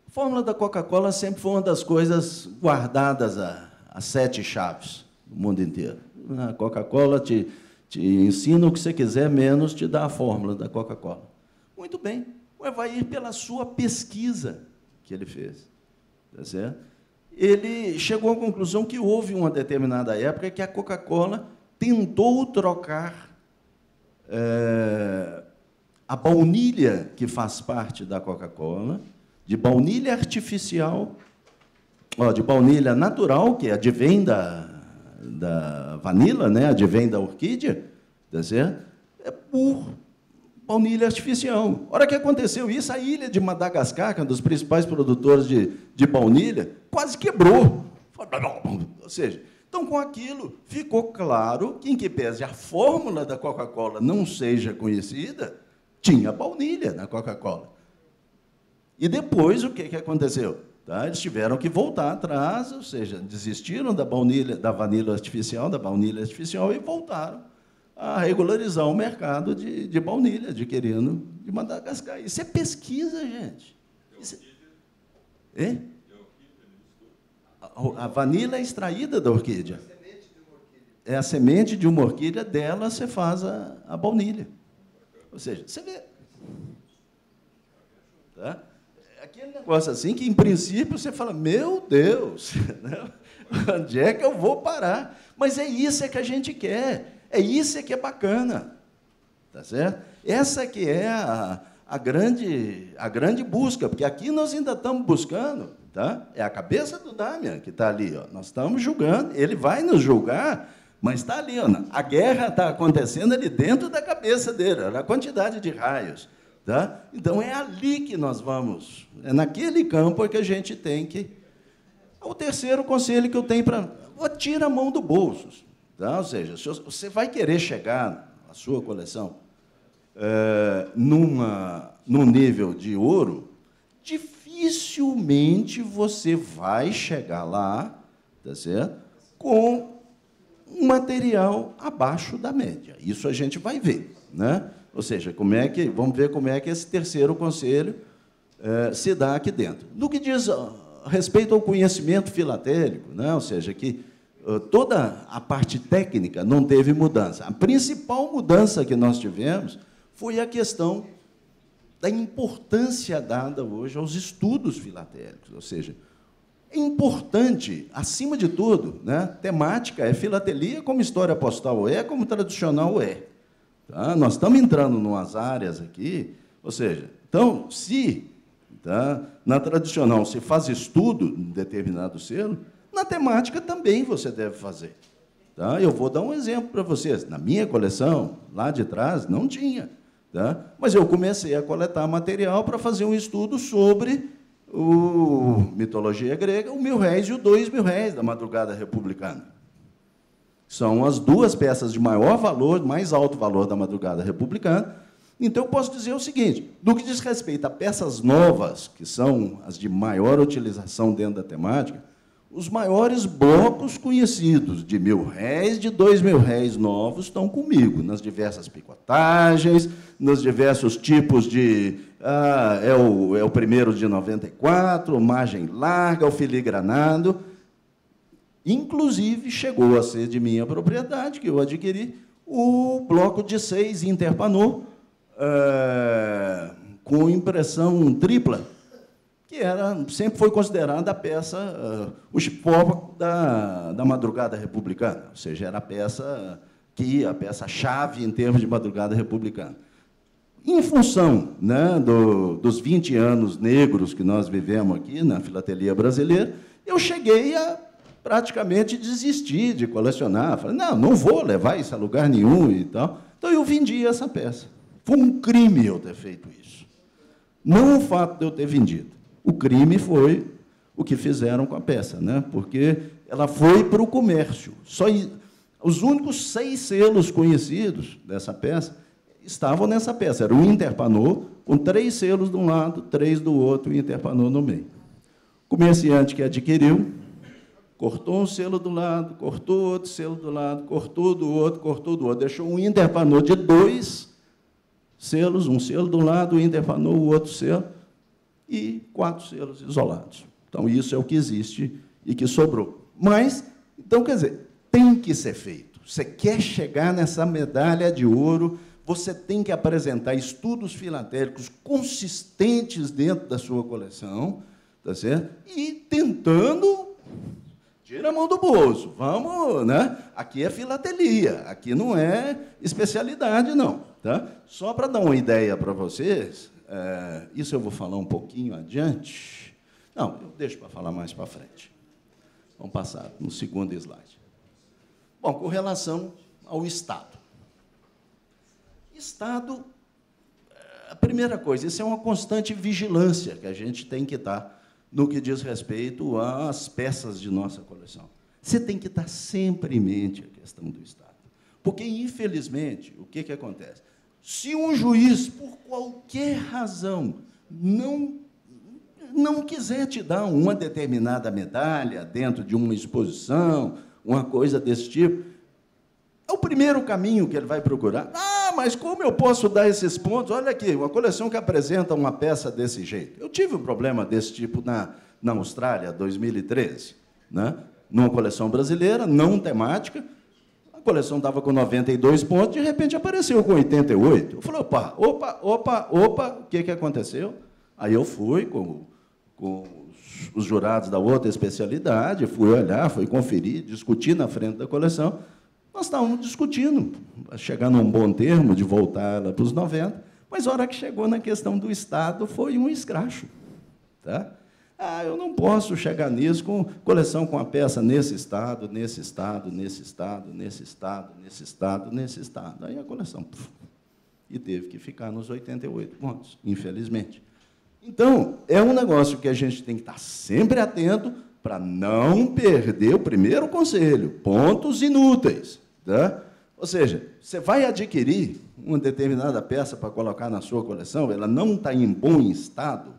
A fórmula da Coca-Cola sempre foi uma das coisas guardadas a 7 chaves no mundo inteiro. A Coca-Cola te ensina o que você quiser, menos te dá a fórmula da Coca-Cola. Muito bem, o Evair, pela sua pesquisa que ele fez, tá certo? Ele chegou à conclusão que houve uma determinada época que a Coca-Cola tentou trocar a baunilha que faz parte da Coca-Cola, de baunilha artificial, de baunilha natural, que advém da vanila, né? Advém da orquídea, tá certo? Por baunilha artificial. A hora que aconteceu isso, a ilha de Madagascar, que é um dos principais produtores de baunilha, quase quebrou. Ou seja, então, com aquilo, ficou claro que, em que pese a fórmula da Coca-Cola não seja conhecida, tinha baunilha na Coca-Cola. E depois, o que aconteceu? Tá? Eles tiveram que voltar atrás, ou seja, desistiram da vanila artificial, da baunilha artificial, e voltaram a regularizar o mercado de baunilha, adquirindo de Madagascar. Isso é pesquisa, gente. A vanila é extraída da orquídea. É a semente de uma orquídea, dela você faz a baunilha. Ou seja, você vê. Tá? Aquele negócio assim que, em princípio, você fala, meu Deus, né? Onde é que eu vou parar? Mas é isso que a gente quer, é isso que é bacana, tá certo? Essa que é a grande busca, porque aqui nós ainda estamos buscando, tá? É a cabeça do Damian que está ali, ó. Nós estamos julgando, ele vai nos julgar, mas está ali, ó, a guerra está acontecendo ali dentro da cabeça dele, olha a quantidade de raios. Tá? Então, é ali que nós vamos, é naquele campo que a gente tem que... O terceiro conselho que eu tenho para... Tira a mão do bolso. Tá? Ou seja, se você vai querer chegar, a sua coleção, num nível de ouro, dificilmente você vai chegar lá, tá certo? Com um material abaixo da média. Isso a gente vai ver, né? Ou seja, vamos ver como é que esse terceiro conselho se dá aqui dentro. No que diz respeito ao conhecimento filatélico, né? Ou seja, que toda a parte técnica não teve mudança. A principal mudança que nós tivemos foi a questão da importância dada hoje aos estudos filatélicos. Ou seja, é importante, acima de tudo, né? Temática é filatelia, como história postal é, como tradicional é. Tá? Nós estamos entrando em umas áreas aqui, ou seja, então, se na tradicional se faz estudo em determinado selo, na temática também você deve fazer. Tá? Eu vou dar um exemplo para vocês. Na minha coleção, lá de trás, não tinha. Tá? Mas eu comecei a coletar material para fazer um estudo sobre mitologia grega, o R$ 1.000 e o R$ 2.000 da Madrugada Republicana. São as duas peças de maior valor, mais alto valor da Madrugada Republicana. Então, eu posso dizer o seguinte, no que diz respeito a peças novas, que são as de maior utilização dentro da temática, os maiores blocos conhecidos de R$ 1.000, de R$ 2.000 novos estão comigo, nas diversas picotagens, nos diversos tipos de... é o primeiro de 94, margem larga, o filigranado. Inclusive, chegou a ser de minha propriedade, que eu adquiri, o bloco de 6 Interpanô, com impressão tripla, que sempre foi considerada a peça, o chipógrafo da Madrugada Republicana, ou seja, era a peça-chave em termos de Madrugada Republicana. Em função, né, dos 20 anos negros que nós vivemos aqui na filatelia brasileira, eu cheguei a praticamente desistir de colecionar. Falei, não vou levar isso a lugar nenhum e tal. Então, eu vendi essa peça. Foi um crime eu ter feito isso. Não o fato de eu ter vendido. O crime foi o que fizeram com a peça, né? Porque ela foi para o comércio. Os únicos 6 selos conhecidos dessa peça estavam nessa peça. Era o Interpanô, com 3 selos de um lado, 3 do outro, e o Interpanô no meio. O comerciante que adquiriu, cortou um selo do lado, cortou outro selo do lado, cortou do outro, deixou um Interpanô de 2 selos, um selo do lado, o Interpanô, o outro selo, e 4 selos isolados. Então, isso é o que existe e que sobrou. Mas, então, quer dizer, tem que ser feito. Você quer chegar nessa medalha de ouro, você tem que apresentar estudos filatélicos consistentes dentro da sua coleção, tá certo? E tentando... Tira a mão do bolso, vamos, né? Aqui é filatelia, aqui não é especialidade, não. Tá? Só para dar uma ideia para vocês, isso eu vou falar um pouquinho adiante. Não, eu deixo para falar mais para frente. Vamos passar no segundo slide. Bom, com relação ao Estado. Estado, a primeira coisa, isso é uma constante vigilância que a gente tem que dar no que diz respeito às peças de nossa coleção. Você tem que estar sempre em mente a questão do Estado. Porque, infelizmente, o que acontece? Se um juiz, por qualquer razão, não quiser te dar uma determinada medalha dentro de uma exposição, uma coisa desse tipo, é o primeiro caminho que ele vai procurar. Mas como eu posso dar esses pontos? Olha aqui, uma coleção que apresenta uma peça desse jeito. Eu tive um problema desse tipo na Austrália, 2013, né? Numa coleção brasileira, não temática. A coleção estava com 92 pontos, de repente apareceu com 88. Eu falei, opa, o que aconteceu? Aí eu fui com os jurados da outra especialidade, fui olhar, fui conferir, discutir na frente da coleção. Nós estávamos discutindo, chegar num bom termo de voltar para os 90, mas a hora que chegou na questão do Estado, foi um escracho. Tá? Eu não posso chegar nisso com coleção com a peça nesse estado, nesse estado, nesse estado, nesse estado, nesse estado, nesse estado. Aí a coleção... E teve que ficar nos 88 pontos, infelizmente. Então, é um negócio que a gente tem que estar sempre atento para não perder o primeiro conselho, pontos inúteis. Tá? Ou seja, você vai adquirir uma determinada peça para colocar na sua coleção, ela não está em bom estado,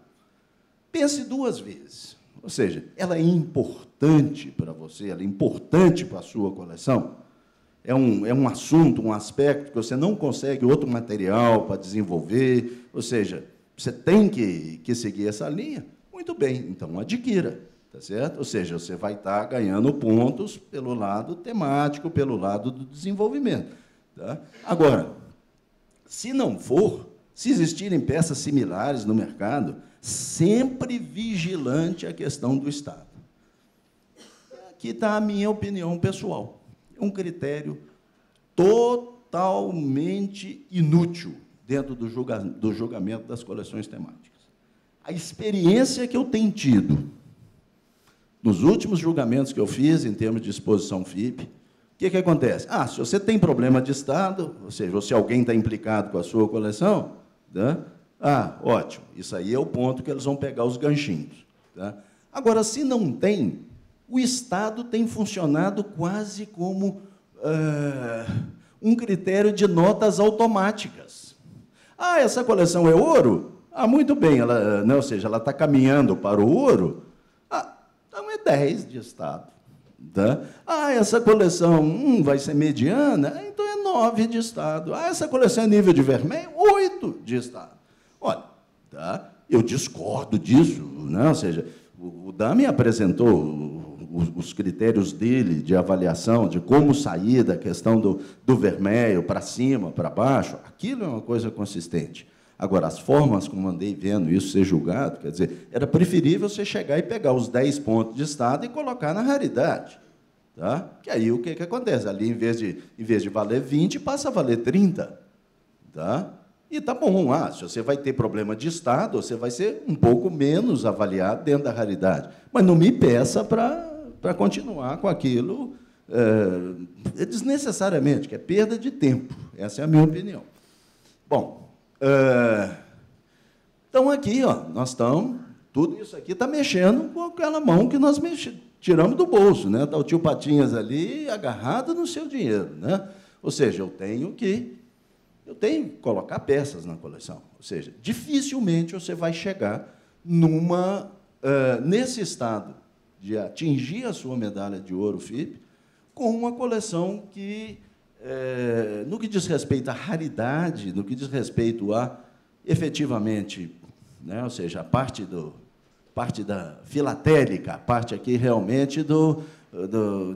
pense duas vezes. Ou seja, ela é importante para você, ela é importante para a sua coleção. É um assunto, um aspecto que você não consegue outro material para desenvolver, ou seja, você tem que seguir essa linha. Muito bem, então adquira, tá certo? Ou seja, você vai estar ganhando pontos pelo lado temático, pelo lado do desenvolvimento. Tá? Agora, se não for, se existirem peças similares no mercado, sempre vigilante a questão do Estado. Aqui está a minha opinião pessoal. É um critério totalmente inútil dentro do julgamento das coleções temáticas. A experiência que eu tenho tido nos últimos julgamentos que eu fiz em termos de exposição FIP, o que acontece? Se você tem problema de Estado, ou seja, ou se alguém está implicado com a sua coleção, né? Ótimo, isso aí é o ponto que eles vão pegar os ganchinhos. Tá? Agora, se não tem, o Estado tem funcionado quase como um critério de notas automáticas. Essa coleção é ouro? Muito bem, ela, né, ou seja, ela está caminhando para o ouro, então é 10 de Estado. Tá? Essa coleção vai ser mediana, então é 9 de Estado. Essa coleção é nível de vermelho, 8 de Estado. Olha, tá? Eu discordo disso, né? Ou seja, o Dami apresentou os critérios dele de avaliação, de como sair da questão do vermelho para cima, para baixo, aquilo é uma coisa consistente. Agora, as formas como andei vendo isso ser julgado, quer dizer, era preferível você chegar e pegar os 10 pontos de Estado e colocar na raridade. Tá? Que aí o que acontece? Ali, em vez de valer 20, passa a valer 30. Tá? E tá bom, se você vai ter problema de Estado, você vai ser um pouco menos avaliado dentro da raridade. Mas não me peça para continuar com aquilo desnecessariamente, que é perda de tempo. Essa é a minha opinião. Bom, então, aqui, nós estamos... Tudo isso aqui está mexendo com aquela mão que nós tiramos do bolso. Né? Está o tio Patinhas ali agarrado no seu dinheiro. Né? Ou seja, eu tenho que colocar peças na coleção. Ou seja, dificilmente você vai chegar nesse estado de atingir a sua medalha de ouro FIP com uma coleção que, no que diz respeito à raridade, no que diz respeito a, efetivamente, né, ou seja, a parte da filatélica, a parte aqui realmente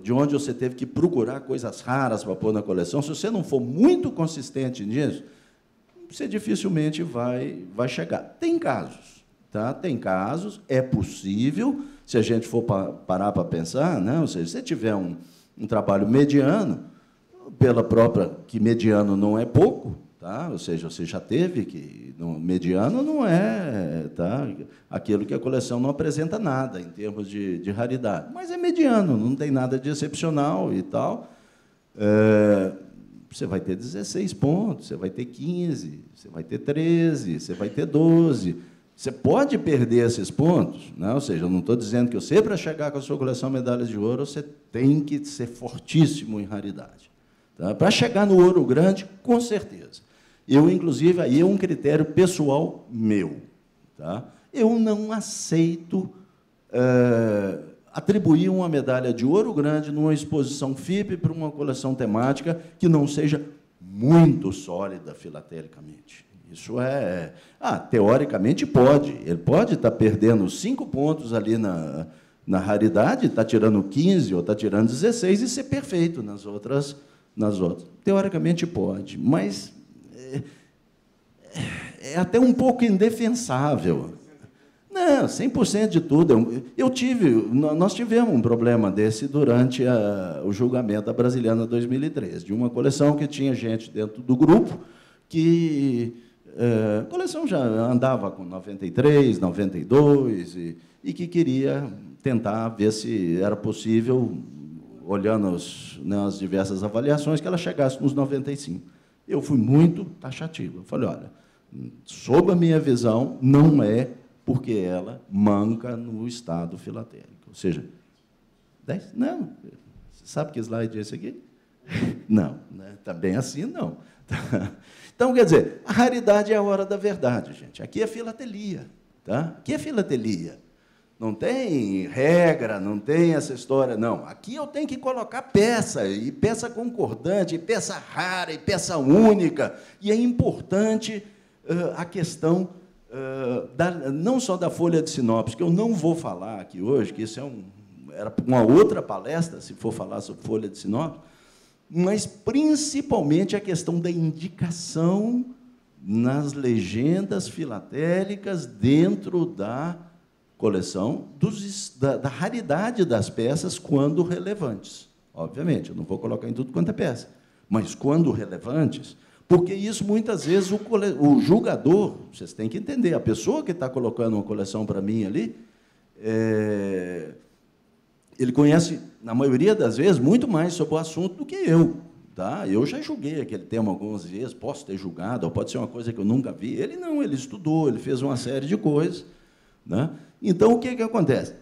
de onde você teve que procurar coisas raras para pôr na coleção, se você não for muito consistente nisso, você dificilmente vai chegar. Tem casos, tá? Tem casos, é possível, se a gente for parar para pensar, né? Ou seja, se você tiver um trabalho mediano, pela própria, que mediano não é pouco, tá? Ou seja, você já teve que... mediano não é, tá? Aquilo que a coleção não apresenta nada em termos de raridade, mas é mediano, não tem nada de excepcional e tal. Você vai ter 16 pontos, você vai ter 15, você vai ter 13, você vai ter 12. Você pode perder esses pontos, né? Ou seja, eu não estou dizendo que você, para chegar com a sua coleção medalhas de ouro, você tem que ser fortíssimo em raridade. Tá? Para chegar no ouro grande, com certeza. Eu, inclusive, aí é um critério pessoal meu. Tá? Eu não aceito atribuir uma medalha de ouro grande numa exposição FIP para uma coleção temática que não seja muito sólida filatelicamente. Isso teoricamente pode. Ele pode estar perdendo 5 pontos ali na raridade, está tirando 15 ou está tirando 16 e ser perfeito nas outras. Teoricamente pode, mas é até um pouco indefensável. Não, 100% de tudo. Nós tivemos um problema desse durante o julgamento da Brasiliana 2013, de uma coleção que tinha gente dentro do grupo que... a coleção já andava com 93, 92, e que queria tentar ver se era possível, olhando as diversas avaliações, que ela chegasse nos 95. Eu fui muito taxativo. Eu falei, olha, sob a minha visão, não é porque ela manca no estado filatélico. Ou seja, 10? Não. Você sabe que slide é esse aqui? Não. Né? Também assim, não. Então, quer dizer, a raridade é a hora da verdade, gente. Aqui é filatelia. Tá? Aqui é filatelia. Não tem regra, não tem essa história, não. Aqui eu tenho que colocar peça, e peça concordante, e peça rara, e peça única. E é importante a questão não só da folha de sinopse, que eu não vou falar aqui hoje, que isso era uma outra palestra, se for falar sobre folha de sinopse, mas, principalmente, a questão da indicação nas legendas filatélicas dentro da coleção da raridade das peças quando relevantes. Obviamente, eu não vou colocar em tudo quanto é peça, mas quando relevantes, porque isso, muitas vezes, o julgador, vocês têm que entender, a pessoa que está colocando uma coleção para mim ali, ele conhece, na maioria das vezes, muito mais sobre o assunto do que eu. Tá? Eu já julguei aquele tema algumas vezes, posso ter julgado, ou pode ser uma coisa que eu nunca vi. Ele não, ele estudou, ele fez uma série de coisas. Né? Então, o que acontece?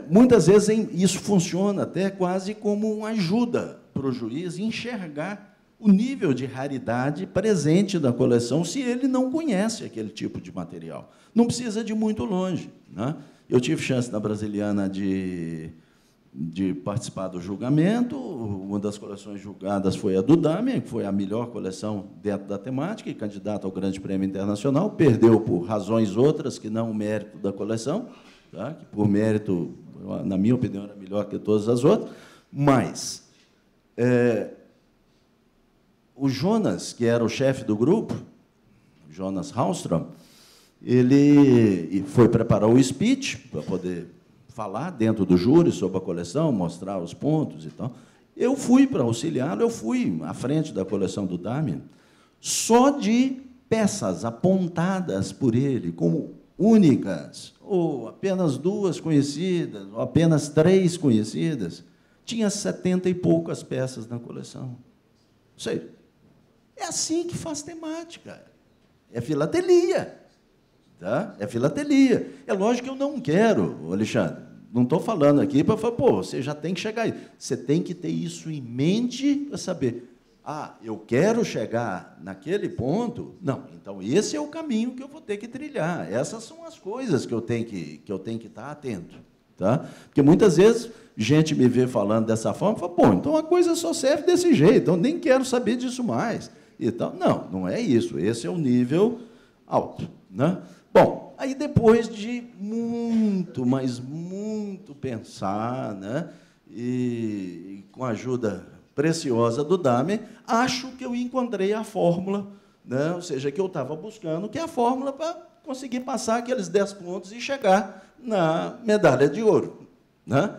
Muitas vezes isso funciona até quase como uma ajuda para o juiz enxergar o nível de raridade presente na coleção, se ele não conhece aquele tipo de material. Não precisa de muito longe. Né? Eu tive chance na Brasiliana de participar do julgamento. Uma das coleções julgadas foi a do Damian, que foi a melhor coleção dentro da temática e candidata ao Grande Prêmio Internacional. Perdeu por razões outras que não o mérito da coleção, tá? Que, por mérito, na minha opinião, era melhor que todas as outras. Mas o Jonas, que era o chefe do grupo, Jonas Hallström, ele foi preparar o speech para poder falar dentro do júri sobre a coleção, mostrar os pontos e tal. Eu fui para auxiliá-lo, eu fui à frente da coleção do Damian, só de peças apontadas por ele como únicas, ou apenas 2 conhecidas, ou apenas 3 conhecidas. Tinha 70 e poucas peças na coleção. Ou seja, é assim que faz temática. É filatelia. Tá? É filatelia. É lógico que eu não quero, Alexandre, não estou falando aqui para falar, pô, você já tem que chegar aí. Você tem que ter isso em mente para saber, eu quero chegar naquele ponto. Não, então esse é o caminho que eu vou ter que trilhar. Essas são as coisas que eu tenho que estar atento. Tá? Porque, muitas vezes, gente me vê falando dessa forma e fala, pô, então a coisa só serve desse jeito, então nem quero saber disso mais. E tal. Não, não é isso. Esse é o nível alto. Né? Bom, aí depois de muito, mas muito pensar, né, e com a ajuda preciosa do Damian, acho que eu encontrei a fórmula, né, ou seja, que eu estava buscando, que é a fórmula para conseguir passar aqueles 10 pontos e chegar na medalha de ouro. Né?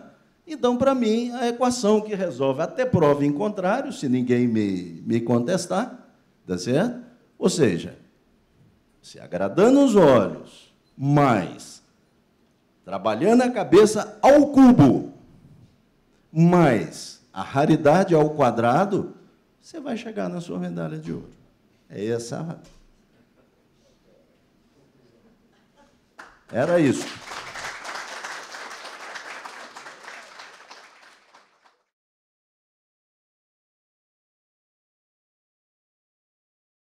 Então, para mim, a equação que resolve até prova em contrário, se ninguém me contestar, tá certo? Ou seja, se agradando os olhos, mas trabalhando a cabeça ao cubo, mais a raridade ao quadrado, você vai chegar na sua medalha de ouro. É essa. Era isso.